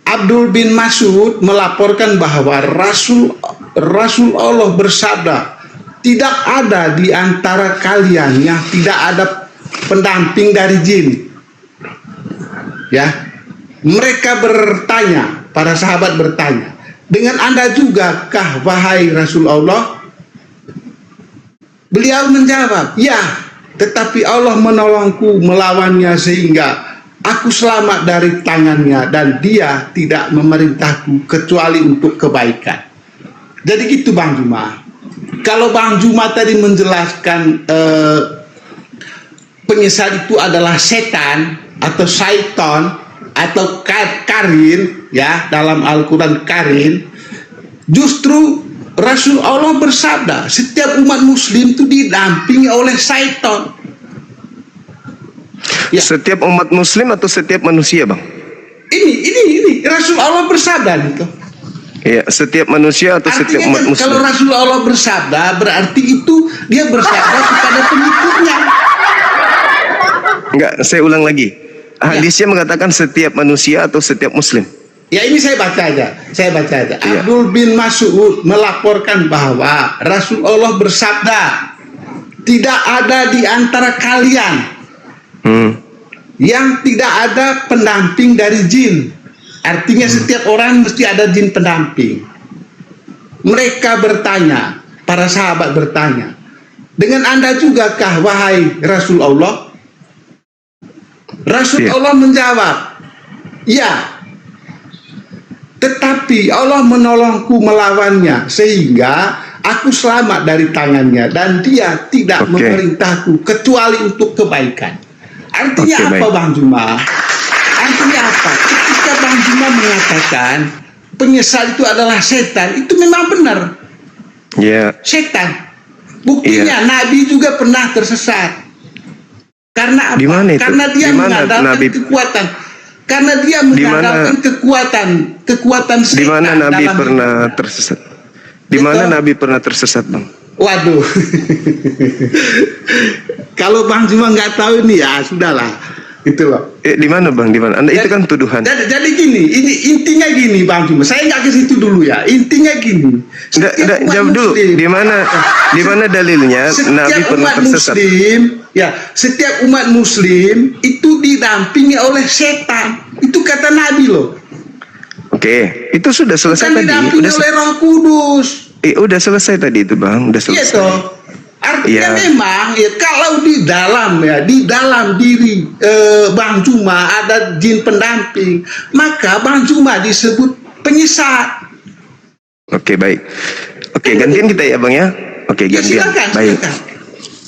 Abdul bin Mas'ud melaporkan bahwa Rasul Allah bersabda, tidak ada di antara kalian yang tidak ada pendamping dari jin. Ya. Mereka bertanya, para sahabat bertanya, dengan Anda juga kah wahai Rasul Allah? Beliau menjawab, ya, tetapi Allah menolongku melawannya sehingga aku selamat dari tangannya dan dia tidak memerintahku kecuali untuk kebaikan. Jadi gitu Bang Juma. Kalau Bang Juma tadi menjelaskan penyesat itu adalah setan atau syaitan, atau karin ya, dalam Al-Quran karin, justru Rasul Allah bersabda setiap umat muslim itu didampingi oleh syaitan. Ya. Setiap umat muslim atau setiap manusia, Bang? Ini Rasul Allah bersabda gitu. Ya, setiap manusia atau setiap Artinya umat kan, muslim? kalau Rasul Allah bersabda berarti itu dia bersabda kepada pengikutnya. Enggak, saya ulang lagi. Hadisnya mengatakan setiap manusia atau setiap muslim? Ya ini saya baca aja. Iya. Abdul bin Mas'ud melaporkan bahwa Rasul Allah bersabda, tidak ada di antara kalian yang tidak ada pendamping dari jin. Artinya setiap orang mesti ada jin pendamping. Mereka bertanya, para sahabat bertanya, dengan Anda juga kah wahai Rasul Allah? Rasul Allah menjawab, ya. Tetapi Allah menolongku melawannya sehingga aku selamat dari tangannya dan dia tidak memerintahku kecuali untuk kebaikan. Artinya apa, Bang Juma? Artinya apa? Ketika Bang Juma mengatakan penyesal itu adalah setan, itu memang benar. Ya. Setan. Buktinya Nabi juga pernah tersesat. Karena apa? Karena dia mengandalkan kekuatan. Karena dia mengandalkan kekuatan setan. Di mana Nabi dalam pernah tersesat? Di mana Nabi pernah tersesat, Bang? Waduh. Kalau Bang Juma nggak tahu ini ya sudahlah. Itu loh. Di mana, Bang? Di mana? Anda itu kan tuduhan. Jadi gini, ini intinya gini, Bang Juma. Saya nggak ke situ dulu ya. Intinya gini. Enggak, jawab dulu. Di mana dalilnya Nabi pernah tersesat? Setiap umat muslim itu didampingi oleh setan. Itu kata Nabi loh. Oke, itu sudah selesai tadi. Didampingi oleh Roh Kudus. Udah selesai tadi itu, Bang. Udah selesai. Iya toh. Artinya memang ya kalau di dalam diri Bang Juma ada jin pendamping, maka Bang Juma disebut penyesat. Oke, baik. Oke, gantian kita ya, Bang ya. Oke, gantian. Baik.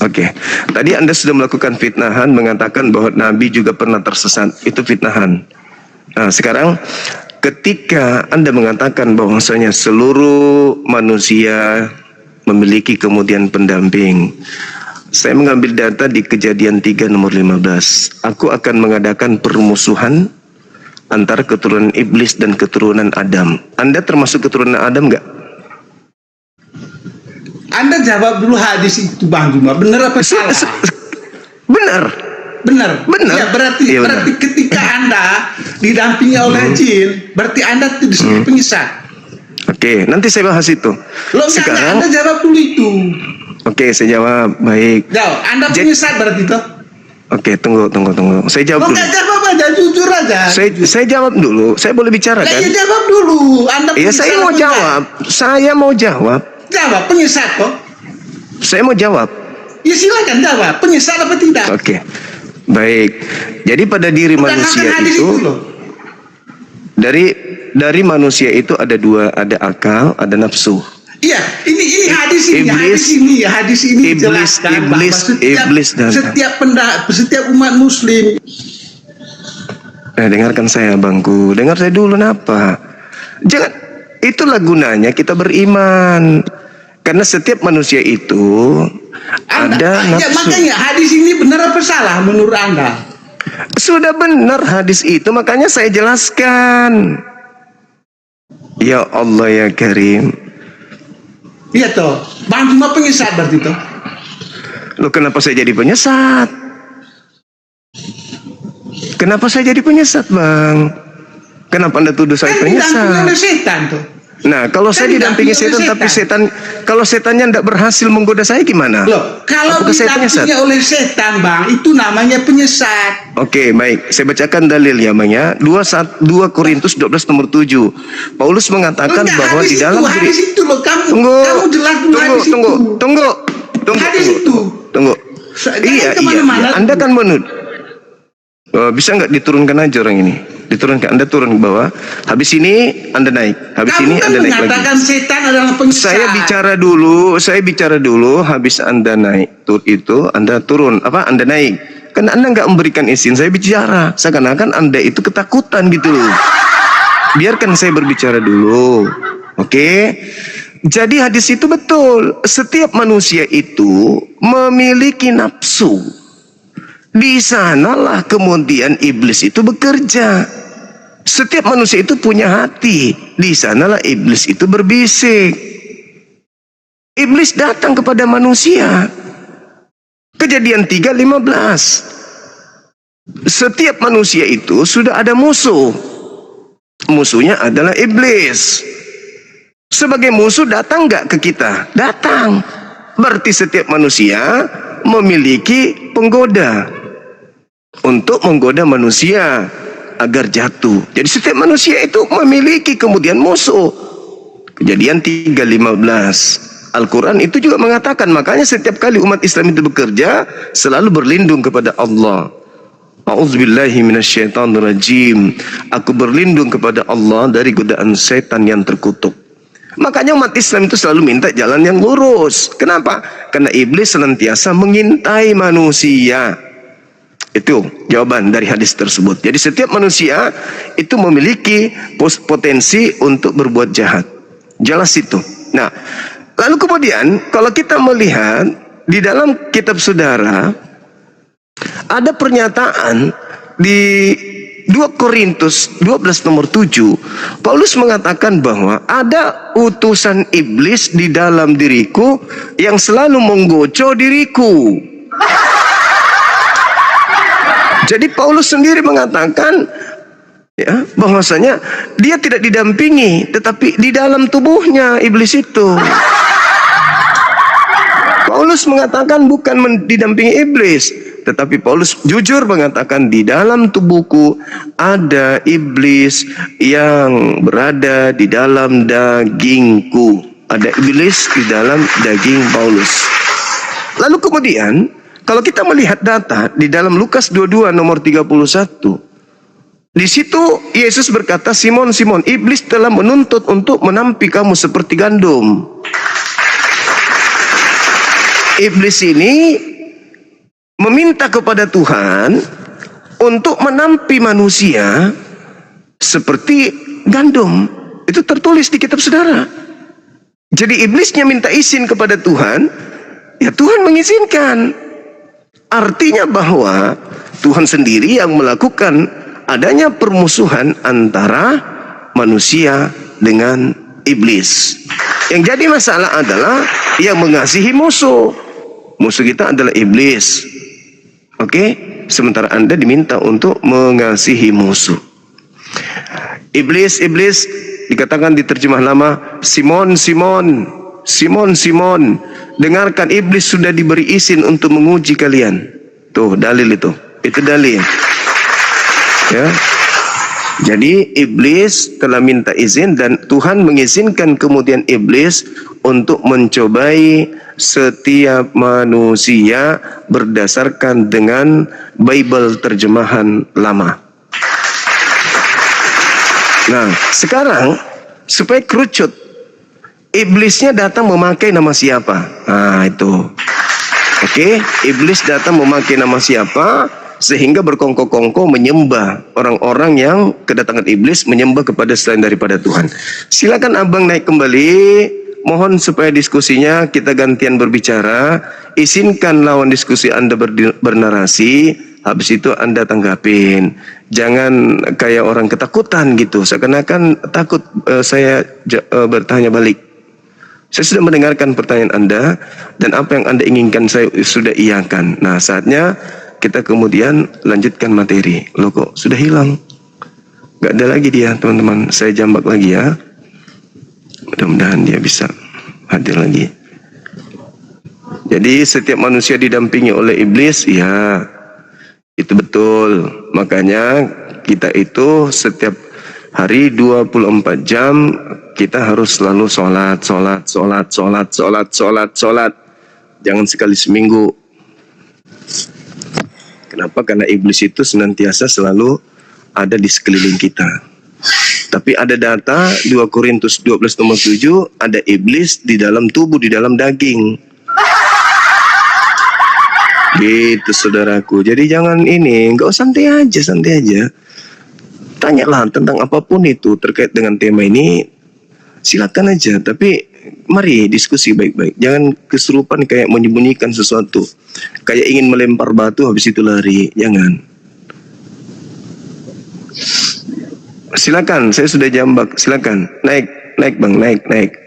Oke. Tadi Anda sudah melakukan fitnahan mengatakan bahwa Nabi juga pernah tersesat. Itu fitnahan. Nah, sekarang ketika Anda mengatakan bahwasanya seluruh manusia memiliki kemudian pendamping. Saya mengambil data di Kejadian 3 nomor 15. Aku akan mengadakan permusuhan antara keturunan iblis dan keturunan Adam. Anda termasuk keturunan Adam enggak? Anda jawab dulu hadis itu, Bang Juma. Benar apa salah? Benar. Ya, berarti ketika Anda didampingi oleh jin, berarti Anda itu disebut penyesat. Oke, nanti saya bahas itu. Sekarang Anda jawab dulu itu. Oke, saya jawab. Baik. Jawab. Anda penyesat berarti itu. Oke, tunggu. Saya jawab dulu. Jawab aja, jujur aja. Saya jawab dulu. Saya boleh bicara kan? Ya jawab dulu. Anda ya, saya mau jawab. Saya mau jawab. Jawab, penyesat kok. Saya mau jawab. Ya silakan jawab. Penyesat apa tidak? Oke. Baik. Jadi pada diri manusia itu dari manusia itu ada dua, ada akal, ada nafsu. Iya, ini hadis ini jelaskan setiap umat muslim. Dengarkan saya, Bangku. Dengar saya dulu, kenapa? Jangan, itulah gunanya kita beriman. Karena setiap manusia itu ada nafsu. Ya, makanya hadis ini benar apa salah menurut Anda? Sudah benar hadis itu, makanya saya jelaskan. Ya Allah ya Karim. Iya toh, Bang Juma penyesat berarti toh. Loh, kenapa saya jadi penyesat? Kenapa saya jadi penyesat, Bang? Kenapa Anda tuduh saya penyesat? Didampingi setan tuh. Nah, kalau saya didampingi setan, tapi kalau setannya tidak berhasil menggoda saya gimana? Loh, kalau didampingi oleh setan, Bang, itu namanya penyesat. Oke, baik. Saya bacakan dalil ya, Bang ya. 2 Korintus 12 nomor 7. Paulus mengatakan bahwa di dalam diri... Hadis itu loh, kamu jelas dulu hadis itu. Tunggu. Hadis itu. Tunggu. Iya. Anda kan menurut. Bisa nggak diturunkan aja orang ini? Diturunkan, Anda turun ke bawah. Habis ini Anda naik. Habis ini Anda naik lagi. Mengatakan setan adalah penyesat. Saya bicara dulu. Habis Anda naik itu, Anda turun. Anda naik. Karena Anda nggak memberikan izin saya bicara, seakan-akan Anda itu ketakutan gitu loh. Biarkan saya berbicara dulu. Oke? Jadi hadis itu betul. Setiap manusia itu memiliki nafsu. Di sanalah kemudian iblis itu bekerja. Setiap manusia itu punya hati. Di sanalah iblis itu berbisik. Iblis datang kepada manusia. Kejadian 3:15. Setiap manusia itu sudah ada musuh. Musuhnya adalah iblis. Sebagai musuh datang nggak ke kita? Datang. Berarti setiap manusia memiliki penggoda untuk menggoda manusia agar jatuh. Jadi setiap manusia itu memiliki kemudian musuh. Kejadian 3:15. Al-Quran itu juga mengatakan, makanya setiap kali umat Islam itu bekerja selalu berlindung kepada Allah. A'udzubillahi minasyaitonirrajim. Aku berlindung kepada Allah dari godaan setan yang terkutuk. Makanya umat Islam itu selalu minta jalan yang lurus. Kenapa? Karena iblis senantiasa mengintai manusia. Itu jawaban dari hadis tersebut. Jadi setiap manusia itu memiliki potensi untuk berbuat jahat. Jelas itu. Nah, lalu kemudian kalau kita melihat di dalam kitab saudara ada pernyataan di 2 Korintus 12 nomor 7, Paulus mengatakan bahwa ada utusan iblis di dalam diriku yang selalu menggocoh diriku. Jadi Paulus sendiri mengatakan ya, bahwasanya dia tidak didampingi, tetapi di dalam tubuhnya iblis itu. Paulus mengatakan bukan didampingi iblis, tetapi Paulus jujur mengatakan di dalam tubuhku ada iblis yang berada di dalam dagingku. Ada iblis di dalam daging Paulus. Lalu kemudian kalau kita melihat data di dalam Lukas 22 nomor 31, di situ Yesus berkata, Simon, Simon, iblis telah menuntut untuk menampi kamu seperti gandum. Iblis ini meminta kepada Tuhan untuk menampi manusia seperti gandum. Itu tertulis di kitab saudara. Jadi iblisnya minta izin kepada Tuhan, ya Tuhan mengizinkan. Artinya bahwa Tuhan sendiri yang melakukan adanya permusuhan antara manusia dengan iblis. Yang jadi masalah adalah yang mengasihi musuh. Musuh kita adalah iblis. Oke? Sementara Anda diminta untuk mengasihi musuh. Iblis dikatakan di terjemah lama, Simon, Simon, Simon, Simon, dengarkan, iblis sudah diberi izin untuk menguji kalian. Tuh dalil itu dalil. Ya. Jadi iblis telah minta izin dan Tuhan mengizinkan kemudian iblis untuk mencobai setiap manusia berdasarkan dengan Bible terjemahan lama. Nah, sekarang supaya kerucut, iblisnya datang memakai nama siapa? Nah, itu. Oke, iblis datang memakai nama siapa? Sehingga berkongkol-kongkol menyembah orang-orang yang kedatangan iblis menyembah kepada selain daripada Tuhan. Silakan abang naik kembali. Mohon supaya diskusinya kita gantian berbicara. Izinkan lawan diskusi Anda bernarasi. Habis itu Anda tanggapin. Jangan kayak orang ketakutan gitu. Seakan-akan takut saya bertanya balik. Saya sudah mendengarkan pertanyaan Anda. Dan apa yang Anda inginkan saya sudah iyakan. Nah, saatnya kita kemudian lanjutkan materi. Loh kok sudah hilang? Gak ada lagi dia, teman-teman. Saya jambak lagi ya. Mudah-mudahan dia bisa hadir lagi. Jadi setiap manusia didampingi oleh iblis, ya itu betul. Makanya kita itu setiap hari 24 jam kita harus selalu sholat. Jangan sekali seminggu. Kenapa? Karena iblis itu senantiasa selalu ada di sekeliling kita. Tapi ada data 2 Korintus 12 nomor 7, ada iblis di dalam tubuh, di dalam daging. Gitu saudaraku. Jadi jangan ini, nggak usah santai aja. Tanyalah tentang apapun itu terkait dengan tema ini, silakan aja. Tapi mari diskusi baik-baik. Jangan kesurupan kayak menyembunyikan sesuatu, kayak ingin melempar batu habis itu lari. Jangan. Silakan, saya sudah jambak. Silakan, naik bang, naik.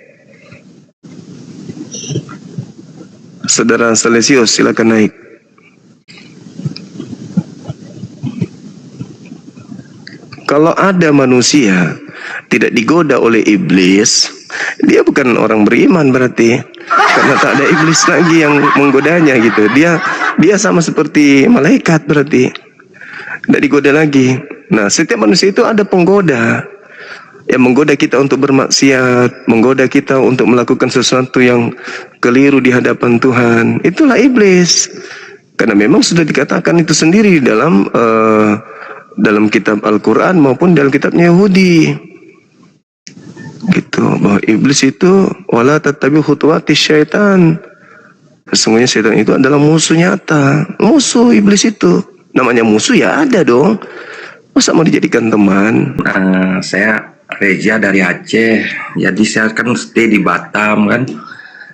Saudara Salesius, silakan naik. Kalau ada manusia tidak digoda oleh iblis, dia bukan orang beriman berarti. Karena tak ada iblis lagi yang menggodanya gitu. Dia sama seperti malaikat berarti. Tidak digoda lagi. Nah, setiap manusia itu ada penggoda yang menggoda kita untuk bermaksiat, menggoda kita untuk melakukan sesuatu yang keliru di hadapan Tuhan. Itulah iblis. Karena memang sudah dikatakan itu sendiri dalam kitab Al-Quran maupun dalam kitabnya Yahudi. Gitu, bahwa iblis itu wala tattabi khutuwati syaitan. Sesungguhnya syaitan itu adalah musuh nyata. Musuh iblis itu. Namanya musuh ya ada dong. Masa mau dijadikan teman? Saya Reja dari Aceh, jadi saya kan stay di Batam kan.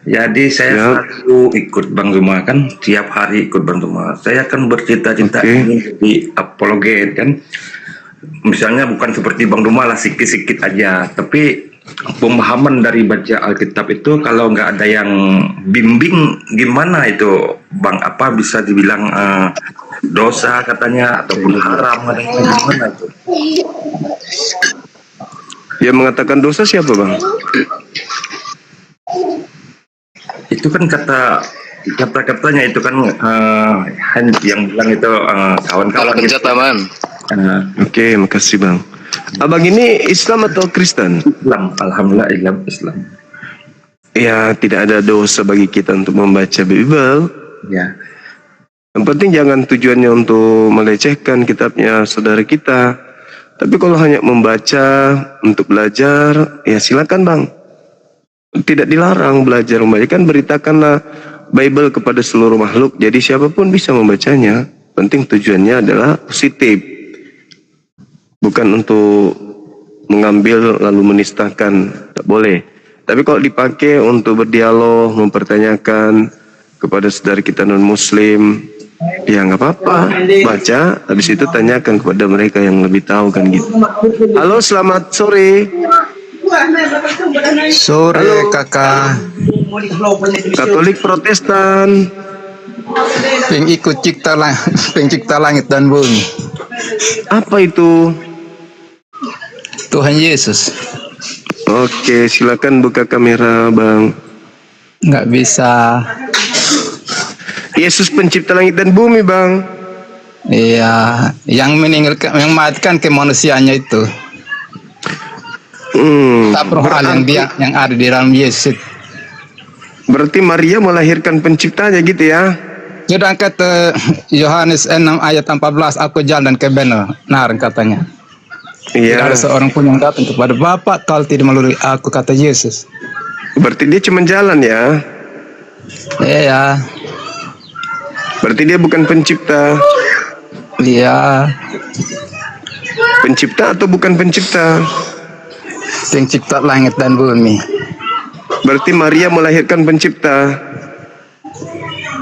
Jadi saya selalu ikut Bang Zuma kan, tiap hari ikut Bang Zuma. Saya kan bercita-cita ingin jadi apologet kan. Misalnya bukan seperti Bang Zuma lah, sikit-sikit aja. Tapi pemahaman dari baca Alkitab itu kalau nggak ada yang bimbing gimana itu Bang, apa bisa dibilang dosa katanya ataupun haram katanya, gimana tuh? Yang mengatakan dosa siapa bang? Itu kan kata-katanya itu kan yang bilang itu kawan-kawan kencet aman. Oke, makasih bang. Abang ini Islam atau Kristen? Islam, alhamdulillah Islam. Ya, tidak ada dosa bagi kita untuk membaca Bible. Ya. Yang penting jangan tujuannya untuk melecehkan kitabnya saudara kita. Tapi kalau hanya membaca untuk belajar, ya silakan bang. Tidak dilarang belajar membaca, kan beritakanlah Bible kepada seluruh makhluk. Jadi siapapun bisa membacanya. Penting tujuannya adalah positif. Bukan untuk mengambil lalu menistakan. Tak boleh. Tapi kalau dipakai untuk berdialog, mempertanyakan kepada saudara kita non-muslim, ya nggak apa-apa, baca, habis itu tanyakan kepada mereka yang lebih tahu kan gitu. Halo, selamat sore. Sore. Halo. Kakak, Katolik Protestan. pencipta langit dan bumi, Apa itu? Tuhan Yesus. Oke, silakan buka kamera bang. Nggak bisa. Yesus pencipta langit dan bumi bang. Iya, yang meninggalkan, yang matikan kemanusiaannya itu. Tak perlu hal yang ada di dalam Yesus. Berarti Maria melahirkan penciptanya gitu ya? Sudah kata Yohanes 6 ayat 14, aku jalan kebenaran katanya. Tidak ada Iya. seorang pun yang datang kepada Bapa kalau tidak melalui aku, kata Yesus. Berarti dia cuma jalan ya? Iya, Berarti dia bukan pencipta. iya, Pencipta atau bukan pencipta? pencipta langit dan bumi. Berarti Maria melahirkan pencipta.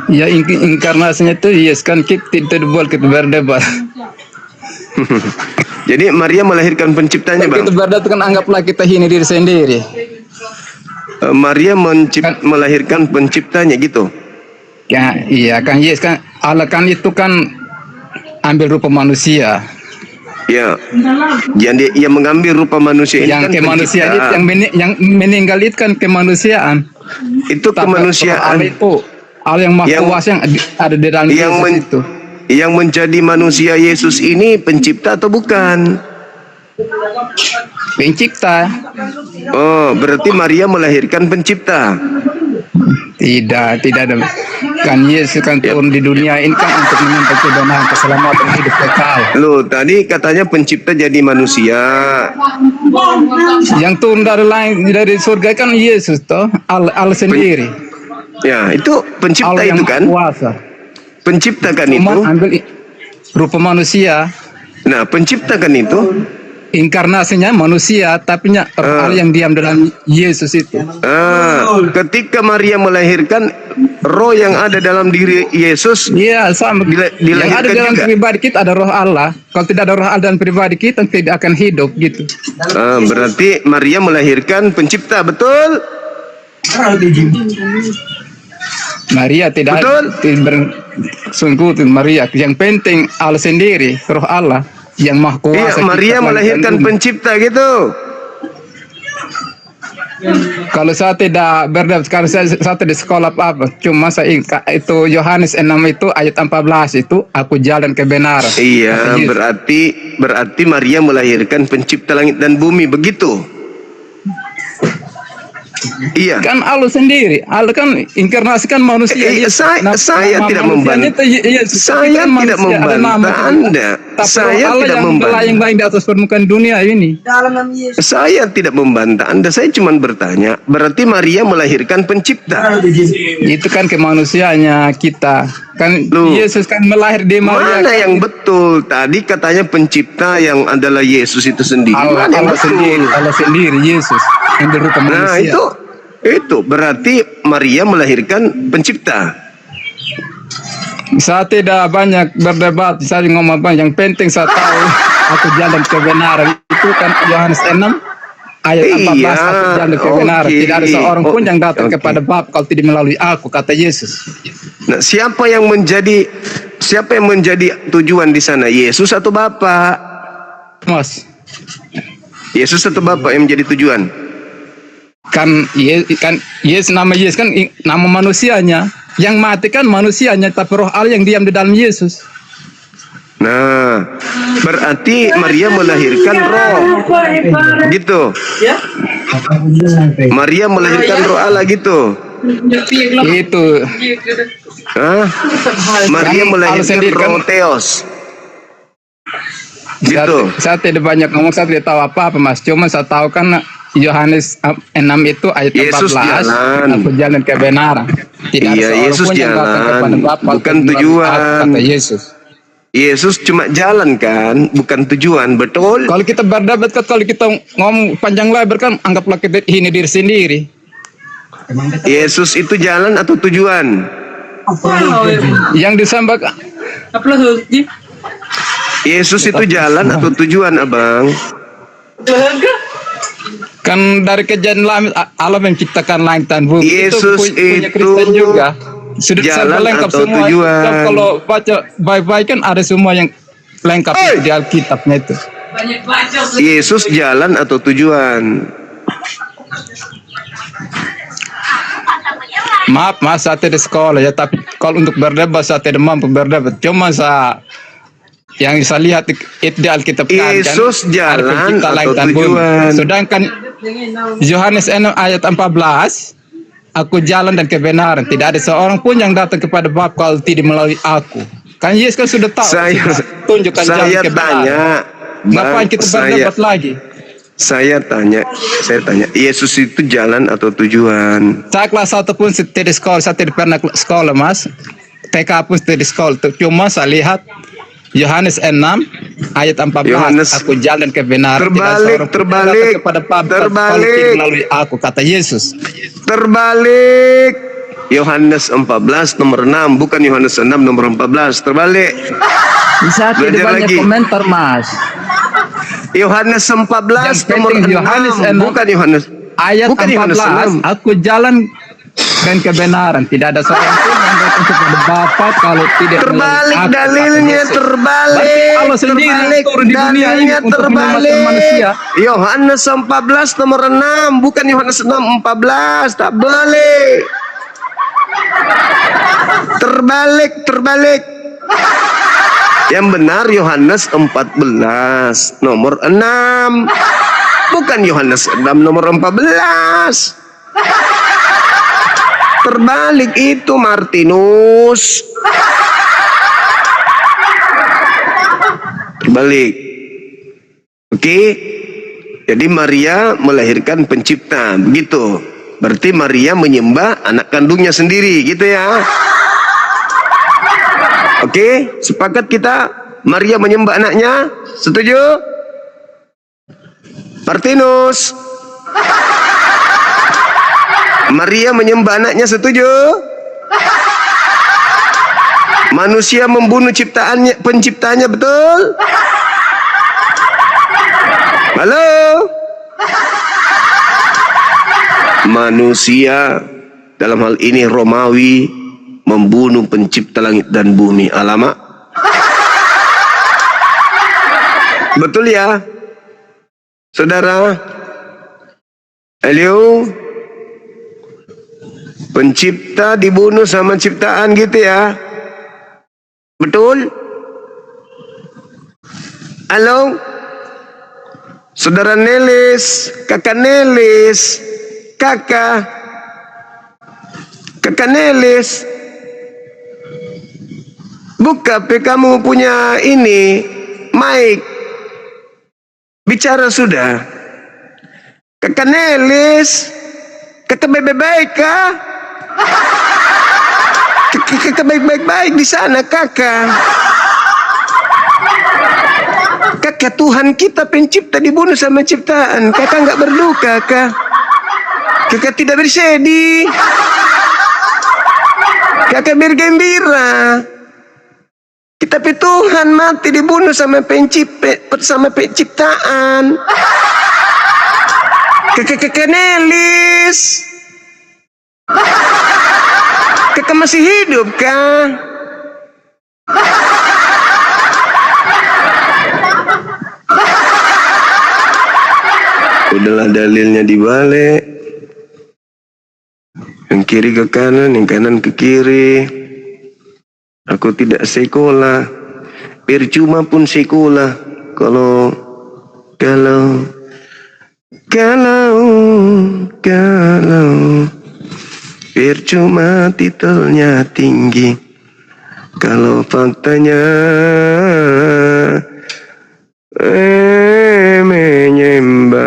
Ya, inkarnasinya itu Yesus kan, kita tidak boleh kita berdebat. Jadi Maria melahirkan penciptanya bang. Kita berdebat kan anggaplah kita hina diri sendiri. Maria melahirkan penciptanya gitu. Ya, iya kan, Yesus kan Allah kan itu kan ambil rupa manusia. Ya. Yang mengambil rupa manusia ini Yang kan kemanusiaan itu, pencipta. yang meninggal itu kan kemanusiaan. Itu Tapi kemanusiaan. Allah itu Allah yang maha kuasa yang ada di dalam Yesus itu. Yang menjadi manusia Yesus ini pencipta atau bukan? Pencipta. Oh, berarti Maria melahirkan pencipta. Tidak ada. Kan Yesus kan turun di dunia ini kan untuk menyampaikan kebenaran, keselamatan, hidup kekal. Loh, tadi katanya pencipta jadi manusia. Yang turun dari langit, dari surga kan Yesus toh, Allah sendiri. Ya, itu pencipta Allah yang itu kan? maha kuasa. Penciptakan itu. Umat ambil rupa manusia, Nah, penciptakan itu. inkarnasinya manusia, tapi roh Allah yang diam dalam Yesus itu. Ketika Maria melahirkan, roh yang ada dalam diri Yesus Iya, sama. Yang dilahirkan ada dalam juga. pribadi kita ada roh Allah. Kalau tidak ada roh Allah dalam pribadi kita, tidak akan hidup gitu. Berarti Maria melahirkan pencipta, betul? Maria tidak sungguh Maria. Yang penting Allah sendiri, roh Allah yang maha kuasa. Iya, Maria melahirkan pencipta gitu. Kalau saya tidak kalau saya di sekolah apa, cuma saya ingat itu Yohanes 6 itu ayat 14 itu, aku jalan kebenaran. Iya, berarti Maria melahirkan pencipta langit dan bumi, begitu? Iya. Kan Allah sendiri, Allah kan inkarnasikan manusia. Saya tidak membantah. Saya tidak membantah Anda. Saya tidak membantah. Yang di atas permukaan dunia ini. Saya tidak membantah Anda. Saya cuma bertanya. Berarti Maria melahirkan pencipta. Itu kan kemanusiaannya kita. Kan Yesus kan melahir di Maria. Mana yang betul? Tadi katanya pencipta yang adalah Yesus itu sendiri. Allah sendiri Yesus yang berupa manusia. Nah, itu berarti Maria melahirkan pencipta. Saya tidak banyak berdebat, saya ngomong apa, yang penting saya tahu aku jalan kebenaran. Itu kan Yohanes 6 ayat 14, aku jalan kebenaran. Tidak ada seorang pun yang datang kepada Bapa kalau tidak melalui aku, kata Yesus. Nah, siapa yang menjadi tujuan di sana? Yesus atau Bapa? Mas, Yesus atau Bapa yang menjadi tujuan? Kan Yesus nama Yesus kan nama manusianya. Yang mati kan manusianya, tapi roh Allah yang diam di dalam Yesus. Nah, berarti Maria melahirkan roh. Gitu. Maria melahirkan roh Allah gitu. Itu. Maria melahirkan roh Theos. Gitu. Saya tidak banyak ngomong, saya tidak tahu apa-apa, Mas. Cuma saya tahu kan Yohanes 6 itu ayat 14. Yesus jalan. Aku jalan kebenaran. Tidak ada seorang Yesus pun yang datang jalan. kepada Bapa Bukan melalui tujuan. aku, kata Yesus. Yesus cuma jalan kan, bukan tujuan, betul? Kalau kita berdebat, kalau kita ngomong panjang lebar kan, anggaplah kita ini diri sendiri. Yesus itu jalan atau tujuan? Yang disampaikan Yesus itu jalan atau tujuan, Abang? Kan dari kejadian langit, Allah menciptakan langit dan bumi. Yesus punya itu Kristen juga. Sudah jalan lengkap atau semua. tujuan? Kalau baca baik-baik kan ada semua yang lengkap di Alkitabnya itu. Yesus jalan atau tujuan? Maaf Mas, saya tidak sekolah ya, tapi kalau untuk berdebat saya tidak mampu berdebat. Cuma yang saya lihat itu di Alkitab kan, Yesus ada jalan pencipta langit atau dan bumi. tujuan? Sedangkan Yohanes 6 ayat 14, aku jalan dan kebenaran. Tidak ada seorang pun yang datang kepada Bapa kalau tidak melalui aku. Kan Yesus kan sudah tahu. Sudah tunjukkan jalan kebenaran. Ngapain kita berdebat lagi? Saya tanya, Yesus itu jalan atau tujuan? Saya kelas 1 pun tidak sekolah, saya tidak pernah sekolah Mas. TK pun tidak sekolah. Cuma saya lihat Yohanes 6 ayat 14, aku jalan kebenaran. Terbalik kepada Bapa melalui aku, kata Yesus. Terbalik. Yohanes 14 nomor 6, bukan Yohanes 6 nomor 14. Terbalik. Bisa tidak banyak komentar, Mas. Yohanes 14 nomor 6, bukan Yohanes ayat 14, aku jalan dan kebenaran. Tidak ada seorang pun yang datang kepada Bapa kalau tidak terbalik dalilnya, terbalik. Allah sendiri turun di dunia ini untuk menyelamatkan manusia. Yohanes 14 nomor 6, bukan Yohanes 6 14. Tak boleh. Terbalik. Yang benar Yohanes 14 nomor 6, bukan Yohanes 6 nomor 14. Terbalik itu, Martinus. Terbalik. Oke. Jadi Maria melahirkan pencipta, begitu. Berarti Maria menyembah anak kandungnya sendiri, gitu ya. Oke, sepakat kita Maria menyembah anaknya? Setuju? Martinus, Maria menyembah anaknya, setuju? Manusia membunuh penciptanya, betul? Halo? Manusia, dalam hal ini Romawi, membunuh pencipta langit dan bumi. Alamak. Betul ya, saudara? Halo? Pencipta dibunuh sama ciptaan gitu ya? Betul? Halo? Saudara Nelis, kakak Nelis, kakak Nelis, buka HP kamu punya ini, mic, bicara sudah. Kakak Nelis, kakak baik-baik kah? Kakak baik-baik di sana, kakak. Kakak, Tuhan kita pencipta dibunuh sama ciptaan. Kakak nggak berduka, kak? Kakak tidak bersedih. Kakak bergembira. Tapi Tuhan mati dibunuh sama penciptaan. Kakak Nelis, kakak masih hidup kah? Udahlah, dalilnya dibalik. Yang kiri ke kanan, yang kanan ke kiri. Aku tidak sekolah, percuma pun sekolah. Kalau percuma titelnya tinggi. Kalau faktanya menyembah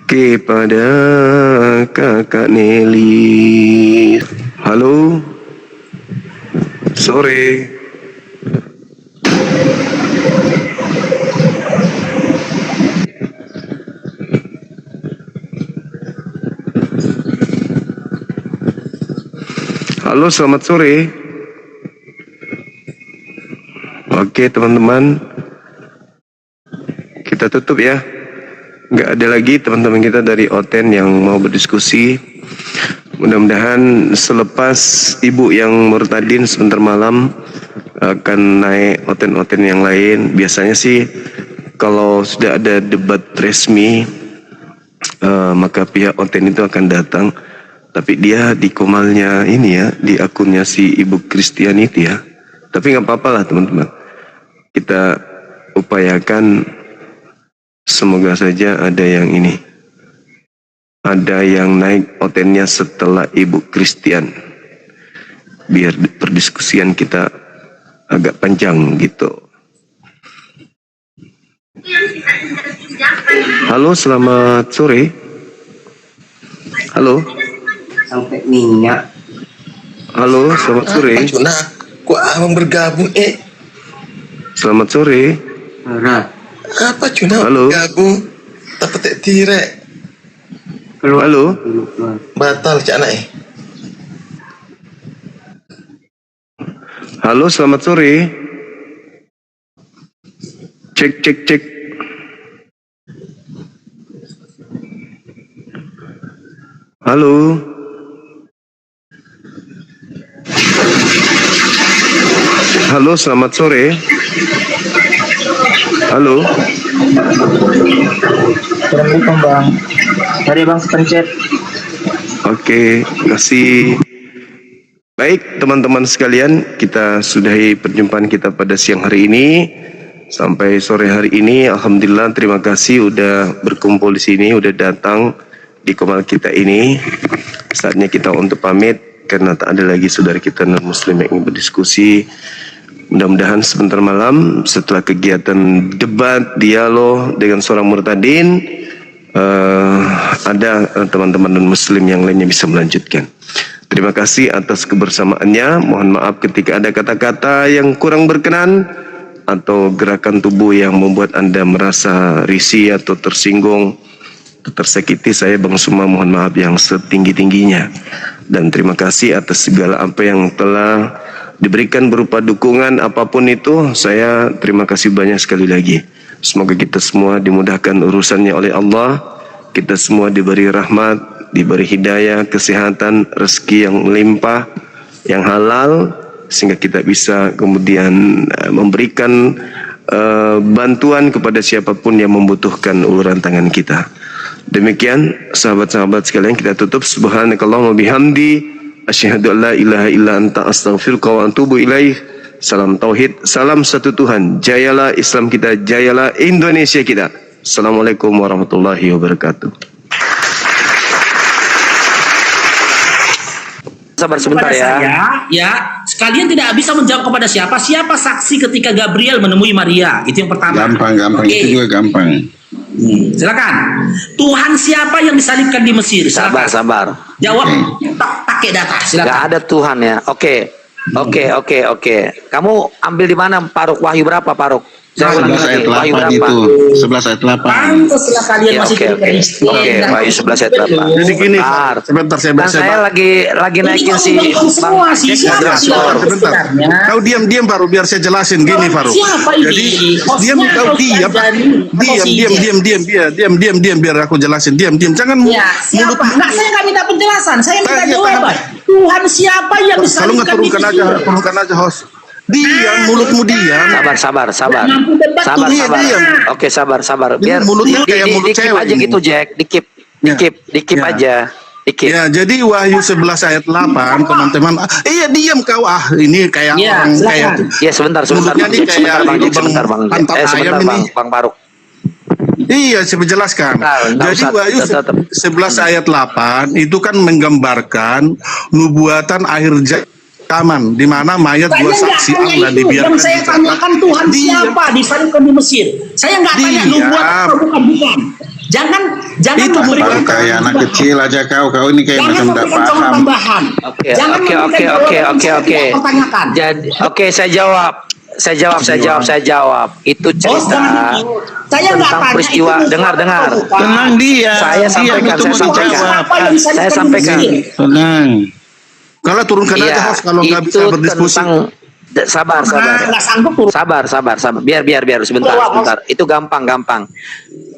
kepada kakak Nelly. Halo, sore. Halo, selamat sore. Oke teman-teman, kita tutup ya. Nggak ada lagi teman-teman kita dari Oten yang mau berdiskusi. Mudah-mudahan selepas ibu yang murtadin sebentar malam akan naik Oten-Oten yang lain. Biasanya sih kalau sudah ada debat resmi maka pihak Oten itu akan datang. Tapi dia di komalnya ini ya, di akunnya si Ibu Kristianiti ya. Tapi nggak apa-apa lah teman-teman. Kita upayakan semoga saja ada yang ini. Ada yang naik Otennya setelah Ibu Kristian. Biar perdiskusian kita agak panjang gitu. Halo, selamat sore. Halo. Sampai minyak. Halo, selamat sore. Cuna, kok abang bergabung Selamat sore. Apa Cuna? Halo. Bergabung? Tak petik tirek. Halo. Batal cak anak Halo, selamat sore. Cek. Halo. Halo, selamat sore. Halo. Assalamualaikum bang. Tadi bang sepencet. Oke, terima kasih. Baik teman-teman sekalian, kita sudahi perjumpaan kita pada siang hari ini. Sampai sore hari ini, alhamdulillah terima kasih udah berkumpul di sini, udah datang di komal kita ini. Saatnya kita untuk pamit karena tak ada lagi saudara kita non muslim yang ingin berdiskusi. Mudah-mudahan sebentar malam setelah kegiatan debat, dialog dengan seorang murtadin, ada teman-teman non muslim yang lainnya bisa melanjutkan. Terima kasih atas kebersamaannya. Mohon maaf ketika ada kata-kata yang kurang berkenan atau gerakan tubuh yang membuat Anda merasa risih atau tersinggung, tersakiti. Saya Bang Suma mohon maaf yang setinggi-tingginya. Dan terima kasih atas segala apa yang telah diberikan berupa dukungan apapun itu. Saya terima kasih banyak sekali lagi. Semoga kita semua dimudahkan urusannya oleh Allah. Kita semua diberi rahmat, diberi hidayah, kesehatan, rezeki yang melimpah, yang halal, sehingga kita bisa kemudian memberikan bantuan kepada siapapun yang membutuhkan uluran tangan kita. Demikian sahabat-sahabat sekalian, kita tutup. Subhanakallahumma bihamdi, asyhadu an la ilaha illa anta, astaghfiruka wa atubu ilaih. Salam tauhid, salam satu Tuhan. Jayalah Islam kita, jayalah Indonesia kita. Assalamualaikum warahmatullahi wabarakatuh. Sabar sebentar ya. Sekalian tidak bisa menjawab kepada siapa saksi ketika Gabriel menemui Maria. Itu yang pertama. Gampang. Itu juga gampang. Silakan. Tuhan siapa yang disalibkan di Mesir? Silakan. Sabar. Jawab pakai data. Silakan. Gak ada Tuhan ya. Oke. Kamu ambil di mana Paruk? Wahyu berapa Paruk? 11 ayat 8 itu. 11 ayat 8. Pantaslah kalian masih Oke, Wahyu 11 ayat 8. Jadi gini, sebentar saya baca. Saya lagi naikin si semua sih. Sebentar. Kau diam Faru, biar saya jelasin gini Faru. Jadi diam biar aku jelasin. Diam. Jangan siapa? Enggak, saya nggak minta penjelasan. Saya minta jawaban. Tuhan siapa yang kalau nggak turunkan aja host. Diam, mulutmu diam. Sabar. Diam. Oke, sabar. Biar mulutnya kayak mulut dikip cewek aja ini. gitu, Jack. Dikip aja. Dikip. Ya, jadi Wahyu 11 ayat 8, teman-teman. Diam kau. Ini kayak orang kayak. Ya, sebentar. Mulutnya ini kayak Sebentar, Bang. Bang Paruk. Iya, saya menjelaskan. Jadi Wahyu 11 ayat 8 itu kan menggambarkan nubuatan akhir zaman di mana mayat dua saksi Allah dibiarkan. Yang saya tanyakan Tuhan siapa disalibkan di Mesir. Saya nggak tanya nubuat atau bukan. Jangan itu memberikan kayak anak kecil aja kau ini kayak macam tidak paham. Tambahan. Oke. Jadi saya jawab. Itu cerita tentang peristiwa. Dengar. Tenang dia. Saya sampaikan. Tenang. Kalau turunkan aja host kalau nggak bisa berdiskusi. Sabar. Biar sebentar. Itu gampang.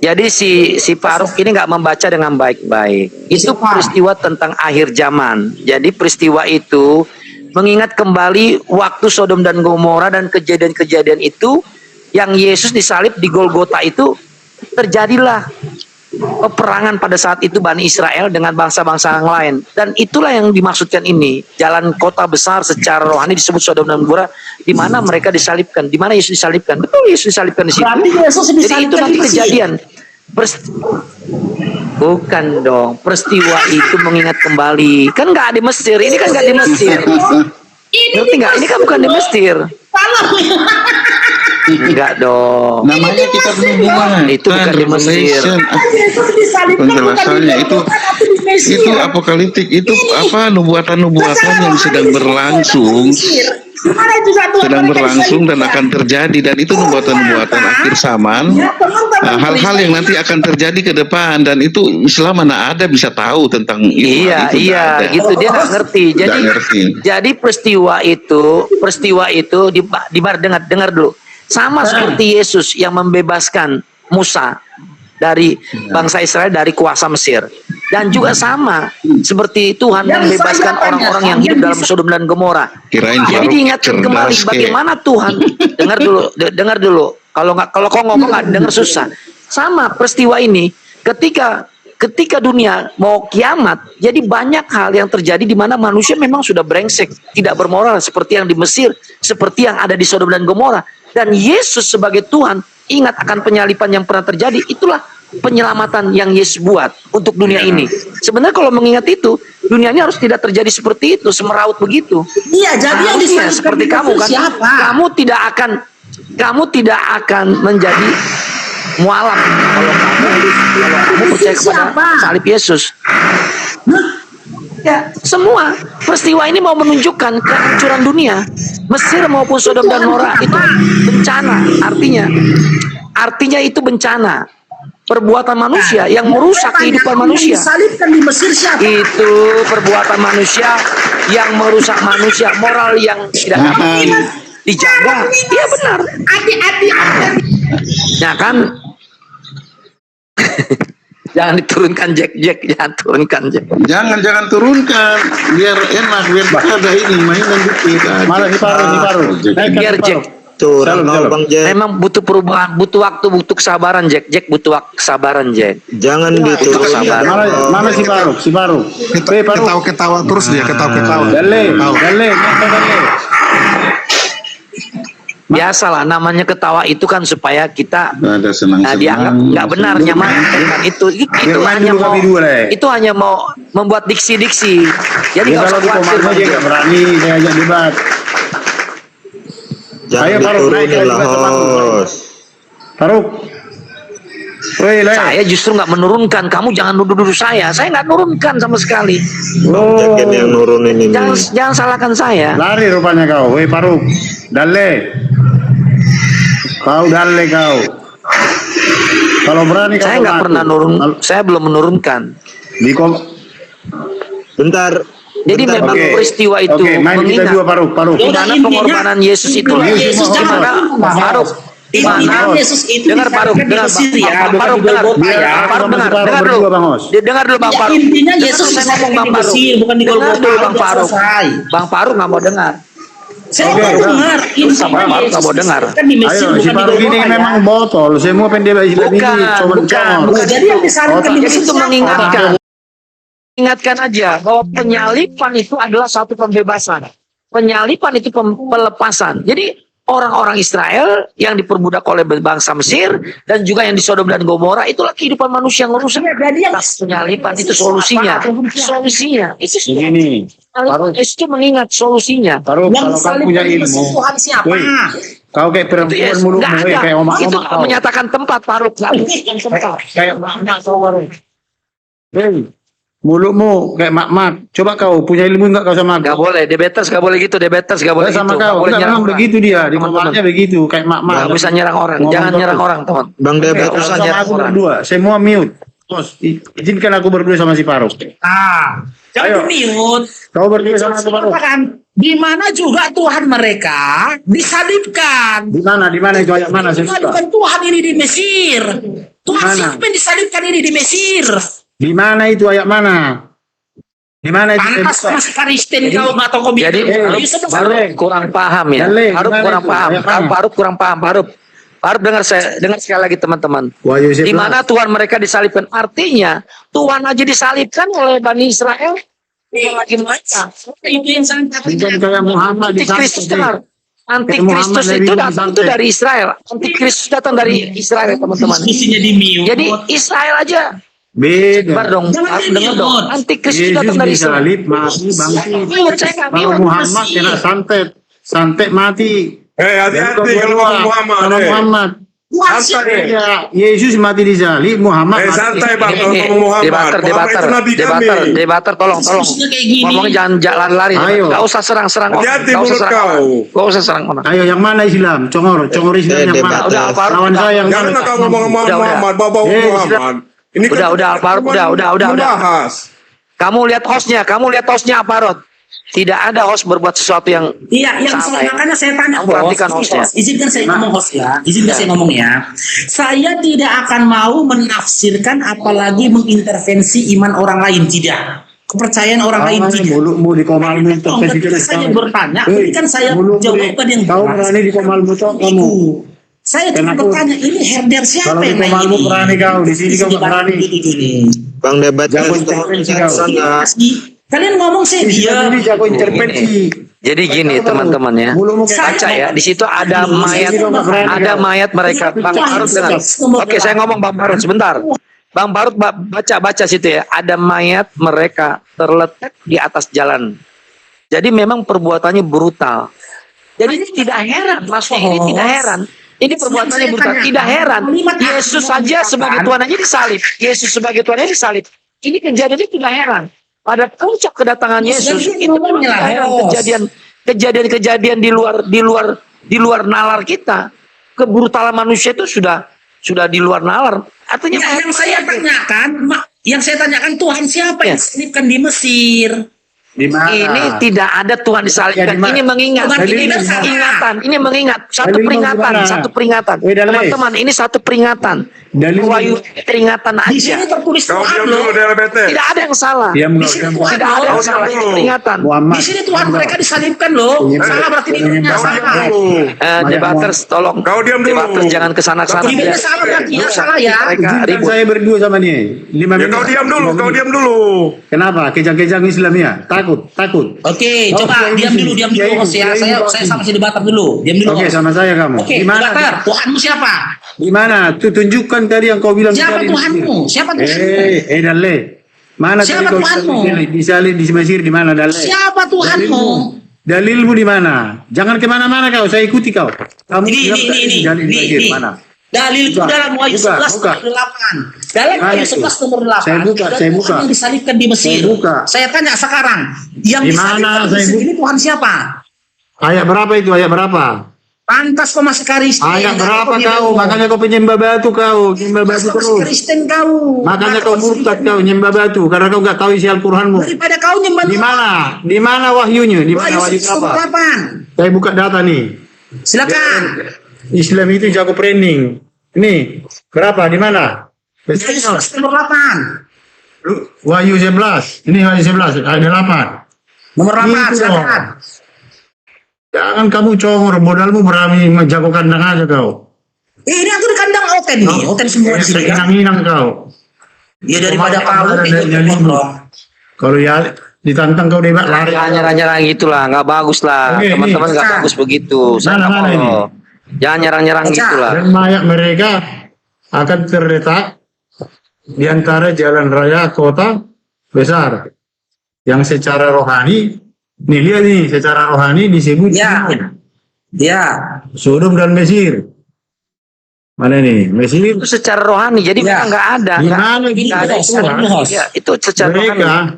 Jadi si Faruk ini nggak membaca dengan baik-baik. Itu peristiwa tentang akhir zaman. Jadi peristiwa itu mengingat kembali waktu Sodom dan Gomora dan kejadian-kejadian itu yang Yesus disalib di Golgota itu terjadilah peperangan pada saat itu Bani Israel dengan bangsa-bangsa yang lain, dan itulah yang dimaksudkan ini jalan kota besar secara rohani disebut Sodom dan Gomora, di mana mereka disalibkan, di mana Yesus disalibkan. Betul, Yesus disalibkan di situ. Jadi itu nanti kejadian. Bukan dong, peristiwa itu mengingat kembali. Kan nggak di Mesir, ini kan nggak di Mesir. Ngerti nggak? Ini kan bukan di Mesir. Enggak dong. Namanya kitab nubuatan. Itu bukan di Mesir. Penjelasannya itu apokaliptik, itu apa nubuatan yang sedang berlangsung. Dan akan terjadi, dan itu nubuatan akhir zaman, hal-hal yang nanti akan terjadi ke depan, dan itu Islam mana ada bisa tahu tentang itu. Iya, gitu dia nggak ngerti. Jadi peristiwa itu dengar dulu. Sama seperti Yesus yang membebaskan Musa dari bangsa Israel dari kuasa Mesir, dan juga sama seperti Tuhan membebaskan orang-orang yang hidup dalam Sodom dan Gomora. Jadi diingatkan kembali bagaimana Tuhan. Dengar dulu. Kalau kau ngomong nggak dengar susah. Sama peristiwa ini ketika dunia mau kiamat, jadi banyak hal yang terjadi di mana manusia memang sudah brengsek, tidak bermoral seperti yang di Mesir, seperti yang ada di Sodom dan Gomora. Dan Yesus sebagai Tuhan ingat akan penyaliban yang pernah terjadi. Itulah penyelamatan yang Yesus buat untuk dunia ini. Sebenarnya kalau mengingat itu, dunianya harus tidak terjadi seperti itu, semeraut begitu. Iya, jadi yang disalibkan seperti kamu kan, kamu tidak akan menjadi mualaf kalau kamu percaya kepada salib Yesus. Ya, semua peristiwa ini mau menunjukkan kehancuran dunia. Mesir maupun Sodom dan Gomora itu bencana. Artinya itu bencana. Perbuatan manusia yang merusak kehidupan manusia. Disalibkan di Mesir siapa? Itu perbuatan manusia yang merusak manusia, moral yang tidak dapat dijaga. Iya benar. Ya kan? Jangan diturunkan Jack, jangan turunkan Jack. Jangan turunkan, biar enak, biar ada ini mainan dikit. Malah diparuh. Biar Jack. Turun Bang Jack. Memang butuh perubahan, butuh waktu, butuh kesabaran Jack. Jack butuh kesabaran Jack. Jangan diturun. Mana si Baru? Ketawa terus dia, ketawa. Dale. Biasalah, namanya ketawa itu kan supaya kita Ada senang-senang. dianggap nggak benar, nyaman. Itu hanya mau membuat diksi-diksi. Jadi nggak usah khawatir. Nggak berani saya ajak debat. Jangan diturunin lah, host. Faruk. Saya justru nggak menurunkan. Kamu jangan nuduh-nuduh saya. Saya nggak nurunkan sama sekali. Bang Jack ini yang nurunin ini. Jangan salahkan saya. Lari rupanya kau. Faruk. Dale. Kau. Kalau berani kau. Saya nggak pernah saya belum menurunkan. Bentar. Jadi memang peristiwa itu mengingat di mana pengorbanan Yesus itu. Di mana Yesus itu dengar Faruk, dengar Bang Faruk. Intinya Yesus saya ngomong Bang Faruk. bukan di Golgota. Bang Faruk nggak mau dengar. Saya dengar. Bang Faruk nggak mau dengar. Kan di Mesir Ayo, si bukan di Faruk ini Golgota. memang botol. Semua pendeta Islam ini Bukan. Jadi yang disalibkan di Jadi Mesir itu siapa? mengingatkan aja bahwa penyalipan itu adalah satu pembebasan. Penyalipan itu pelepasan. Jadi orang-orang Israel yang diperbudak oleh bangsa Mesir dan juga yang di Sodom dan Gomora itulah kehidupan manusia yang rusak. Penyalipan itu solusinya. Itu Begini. itu mengingat solusinya. Faruk, kalau kau punya ilmu. Tuhan siapa? Kau kayak perempuan mulutmu, kayak Itu omak-omak kau. menyatakan tempat Faruk. Kayak mulutmu kayak mak-mak. Coba kau punya ilmu enggak kau sama Gak aku? boleh, debaters gak boleh gitu, debaters gak boleh Sama gitu. kau. Boleh Enggak, nyerang memang orang. begitu dia. Di Teman-teman. komennya begitu, kayak mak-mak. Gak bisa nyerang orang, jangan nyerang orang teman. Bang Oke, Debat. usah sama nyerang aku orang. berdua. Semua mute. Bos, izinkan aku berdua sama si Faruk. Jangan Ayo. di-mute. Kau berdua sama aku Faruk. Katakan, di mana juga Tuhan mereka disalibkan. Di mana itu ayat mana? Saya suka. Disalibkan Tuhan ini di Mesir. Tuhan Mana? siapa yang disalibkan ini di Mesir? Di mana itu ayat mana? Di mana itu? Panas sama si Karisten kau nggak tahu kau bilang. Jadi Faruk kurang paham ya. Dale, Faruk gimana kurang itu? paham. Ayat mana? Faruk kurang paham. Faruk dengar sekali lagi teman-teman. Wahyu Di mana Tuhan mereka disalibkan? Artinya Tuhan aja disalibkan oleh Bani Israel. Lagi mereka. Itu yang saya Bukan kayak Muhammad di Antikristus sana. dengar. Antikristus itu datang itu dari Israel. Antikristus datang dari Israel teman-teman. diskusinya di mute. Jadi Israel aja. Beda. Sabar dong. Jangan Faruk dengar dong. di-mute. Antikristus Yesus datang dari Israel. disalib mati bangkit. Mute, saya nggak Kalau mute. Muhammad kena santet mati. Hati-hati kalau ngomong Muhammad. Kalau Muhammad. Santai. Ya, Yesus mati disalib, Muhammad mati. Santai bang, kalau Ini, ngomong Muhammad. debater, Muhammad itu nabi kami. debater, tolong. Diskusinya kayak gini. Ngomongnya jangan lari. Ayo. Gak usah serang-serang orang. Hati-hati Gak usah mulut serang kau. orang. Gak usah serang orang. Ayo yang mana Islam? Congor Islam yang mana? Udah, Faruk. Lawan saya yang Jangan mana? kau ngomong Udah. Muhammad, bawa Muhammad. Ini Udah, Faruk, udah. Membahas. Kamu lihat hostnya apa, Rod? Tidak ada host berbuat sesuatu yang Iya, yang salah ya. makanya saya tanya Kamu perhatikan hostnya. Izinkan saya ngomong host ya. Izinkan saya ngomong ya. Saya tidak akan mau menafsirkan apalagi mengintervensi iman orang lain, tidak. Kepercayaan orang lain tidak. Mulutmu di komalmu itu. Ketika saya bertanya, kan saya jawaban yang Kau jelas. berani di komalmu toh kamu. Saya cuma Kenapa? bertanya, ini herder siapa Kalau di yang main komalmu ini? berani kau, di sini kau nggak berani. Bang Debat. Jago intervensi kau. Kalian ngomong saya Di diam. sini jago intervensi. Jadi gini teman-teman ya. Mulutmu kayak Baca ya, di situ ada mayat mereka. Bang Faruk dengar. Oke, saya ngomong Bang Faruk sebentar. Bang Faruk baca situ ya. Ada mayat mereka terletak di atas jalan. Jadi memang perbuatannya brutal. Jadi tidak heran, maksudnya ini tidak heran. Ini perbuatannya brutal. Tidak heran. Yesus saja sebagai Tuhan aja disalib. Yesus sebagai Tuhan aja disalib. Ini kejadiannya tidak heran. pada puncak kedatangan Yesus Jadi itu ngomongnya lah, Hos. kejadian di luar nalar kita. Kebrutalan manusia itu sudah di luar nalar. Artinya yang saya tanyakan Tuhan siapa yang disalibkan di Mesir? Di mana? ini tidak ada Tuhan disalibkan. Ya, di mana? Ini mengingat. Ini mengingat. Satu peringatan. Teman-teman, ini satu peringatan. Wahyu peringatan Di aja. sini tertulis Kau Tuhan diam loh. dulu, DLBT. Tidak ada yang salah. Diam Di dulu, sini diam Tuhan Tidak ada yang salah. Ini peringatan. Muhammad. Di sini Tuhan mereka disalibkan loh. Salah berarti Bibelnya Kau diam salah. dulu. Debaters, tolong. Kau diam dulu. Debaters jangan kesana-sana. Bibelnya salah berarti ya salah ya. Mereka Izinkan ribut. saya berdua sama dia. 5 Ya menit. kau diam dulu, kau diam dulu. Kenapa? Kejang-kejang Islam ya? Takut. Oke, Oh, coba Kiai diam Muslim. dulu Hos ya. Kiai Saya sama si debater dulu. Diam dulu. Oke, Hos. sama saya kamu. Oke, Di mana? debater, Tuhanmu siapa? Di mana? Tuh tunjukkan tadi yang kau bilang. Siapa tadi. Tuhanmu? Siapa Tuhanmu? Dalle. Mana Siapa tadi kau Tuhanmu? disalib di Mesir di mana Dalle? Siapa Tuhanmu? Dalilmu di mana? Jangan kemana-mana kau, saya ikuti kau. Kamu Ini. dalil di Mesir mana? Dalil itu Buka, dalam Wahyu buka, 11 buka. nomor 8. Dalam Mana Wahyu itu? 11 nomor 8. Saya buka, ada saya Tuhan buka. yang disalibkan di Mesir. Saya buka. Saya tanya sekarang, yang Di disalibkan mana di saya Mesir buka? ini Tuhan siapa? Ayat berapa itu? Ayat berapa? Pantas kau masih Kristen. Ayat berapa kau? Makanya kau penyembah batu kau, nyembah batu Masih terus. Kristen kau. Makanya kau murtad kau, nyembah batu karena kau gak tahu isi Al-Qur'anmu. Daripada kau nyembah Di mana? Di mana wahyunya? Di mana wahyu berapa? 8. Saya buka data nih. Silakan. Islam itu jago branding. Ini berapa? Di mana? Wahyu 11 nomor 8. Wahyu 11. Ini Wahyu 11. Ada 8. Nomor 8, Itu silakan. Jangan kamu congor, modalmu berani menjago kandang aja kau. Ini aku di kandang Oten nih. Oten semua di sini kan. Inang-inang kau. Ya daripada kau Ada ikut yang libur. dong. Kalau ya ditantang kau debat lari. Nyerang-nyerang gitulah, nggak bagus lah. Oke, Teman-teman ini. nggak bagus begitu. Saya Mana, nggak mana mau. Jangan nyerang-nyerang Baca. gitulah. Dan mayat mereka akan terletak di antara jalan raya kota besar yang secara rohani, nih lihat nih, secara rohani disebut Ya. Ya. Sodom dan Mesir. Mana nih? Mesir. Itu secara rohani, jadi Ya. memang nggak ada. Di nggak- mana nggak kita ada Tuhan? Ya, itu secara Mereka rohani.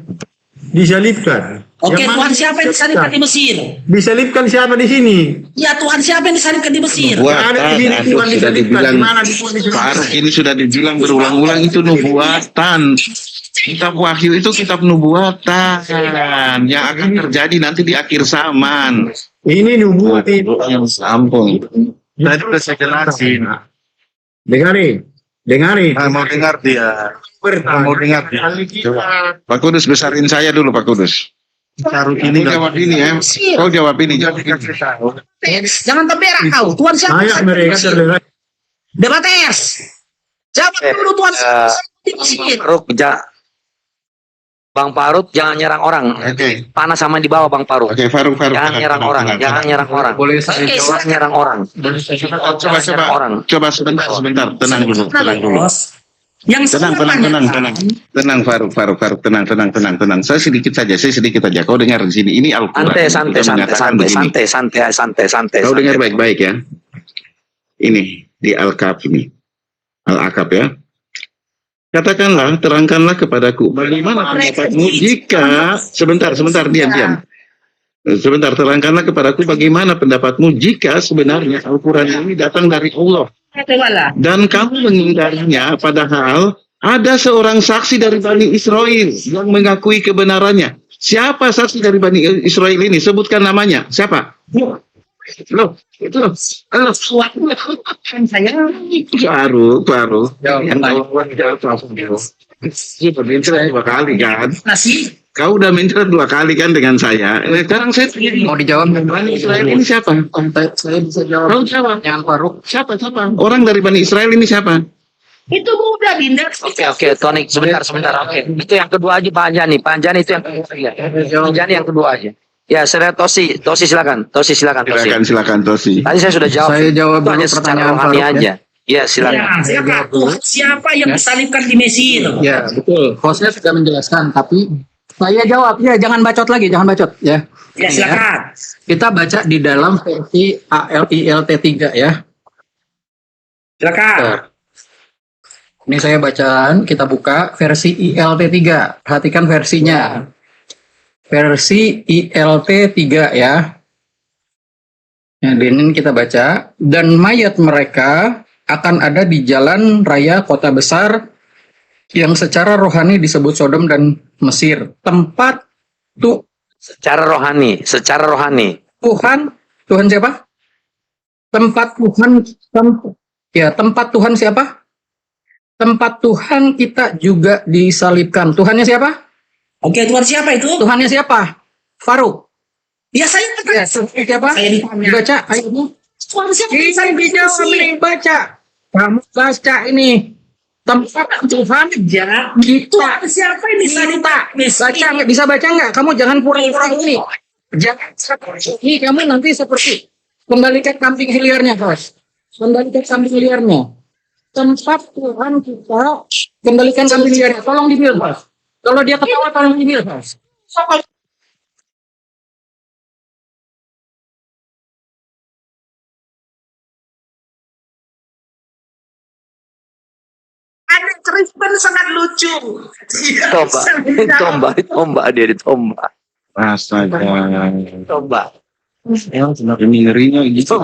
disalibkan. Oke, Yang mana Tuhan siapa yang disalibkan di Mesir? Disalibkan siapa di sini? Ya, Tuhan siapa yang disalibkan di Mesir? Ada di sini Tuhan sudah disalibkan. dibilang, Di mana di Tuhan disalibkan? Faruk ini sudah dibilang berulang-ulang itu nubuatan. Kitab Wahyu itu kitab nubuatan yang akan terjadi nanti di akhir zaman. Ini nubuat itu. Ampun. Tadi udah saya jelasin. Dengarin. Mau dengar dia. Mau dengar dia. Coba. Pak Kudus besarin saya dulu Pak Kudus. Ini jawab ini ya. Kau jawab ini. Jangan terberak kau. Tuhan siapa? Ayat mereka terlihat. Debaters. Jawab dulu Tuhan siapa di Mesir. Bang Faruk jangan nyerang orang. Oke. Panas sama di bawah Bang Faruk. Oke, Faruk. Jangan nyerang orang. Jangan nyerang orang. Boleh saya Oke, jawab? Jangan nyerang orang. Coba sebentar. Tenang dulu. Yang Tenang, Faruk, tenang. Saya sedikit saja. Kau dengar di sini. Ini Al-Quran. Santai. Kau dengar baik-baik ya. Ini di Al-Kahf ini. Al-Akab ya. Katakanlah, terangkanlah kepadaku bagaimana pendapatmu jika sebentar diam. Sebentar, terangkanlah kepadaku bagaimana pendapatmu jika sebenarnya Al-Quran ini datang dari Allah. Dan kamu mengingkarinya padahal ada seorang saksi dari Bani Israel yang mengakui kebenarannya. Siapa saksi dari Bani Israel ini? Sebutkan namanya. Siapa? Loh, itu baru. Yang dua kali kan? Nasi. Kau udah minta 2 kali kan dengan saya. Sekarang saya Mau dijawab? Bani Israel ini siapa? Saya bisa jawab. Kau siapa? Jangan Faruk. Siapa? Orang dari Bani Israel ini siapa? Itu mudah, Dinda. Oke, Tony, sebentar. Oke, itu yang kedua aja Pak Anjani. Pak Anjani itu yang kedua aja. Pak Anjani yang kedua aja. Ya, saya Tosi silakan. Silakan. Tosi. Tadi saya sudah jawab. Saya jawab Itu dulu hanya secara pertanyaan rohani Faruk, aja. Ya, silakan. Siapa yang disalibkan di Mesir? Ya, betul. Hostnya sudah menjelaskan, tapi saya jawab. Ya, jangan bacot lagi, ya. Ya, silakan. Kita baca di dalam versi ALILT 3 ya. Silakan. Ini saya bacaan, kita buka versi ILT 3. Perhatikan versinya. Versi ILT 3 ya. Nah, ini kita baca. Dan mayat mereka akan ada di jalan raya kota besar yang secara rohani disebut Sodom dan Mesir. Tempat tuh Secara rohani, secara rohani. Tuhan siapa? Tempat Tuhan siapa? Tempat Tuhan kita juga disalibkan. Tuhannya siapa? Oke, Tuhan siapa itu? Tuhannya siapa? Faruk. Ya saya Ya, siapa? Saya ditanya. Baca ayatnya. Tuhan siapa? Ini dijawab ini, baca. Kamu baca ini. Tempat Tuhan Ya, kita. siapa ini? Baca nggak? Bisa baca nggak? Kamu jangan pura-pura ini. Jangan seperti ini. Kamu nanti seperti kembalikan kambing liarnya, Bos. Kembalikan kambing liarnya. Tempat Tuhan kita, kembalikan kambing liarnya. Tolong di-mute, Bos. Kalau dia ketawa, tolong di-mute, Bos. Ada Kristen sangat lucu. Tomba dia ditomba. Astaga. Tomba. Ini ngerinya gitu.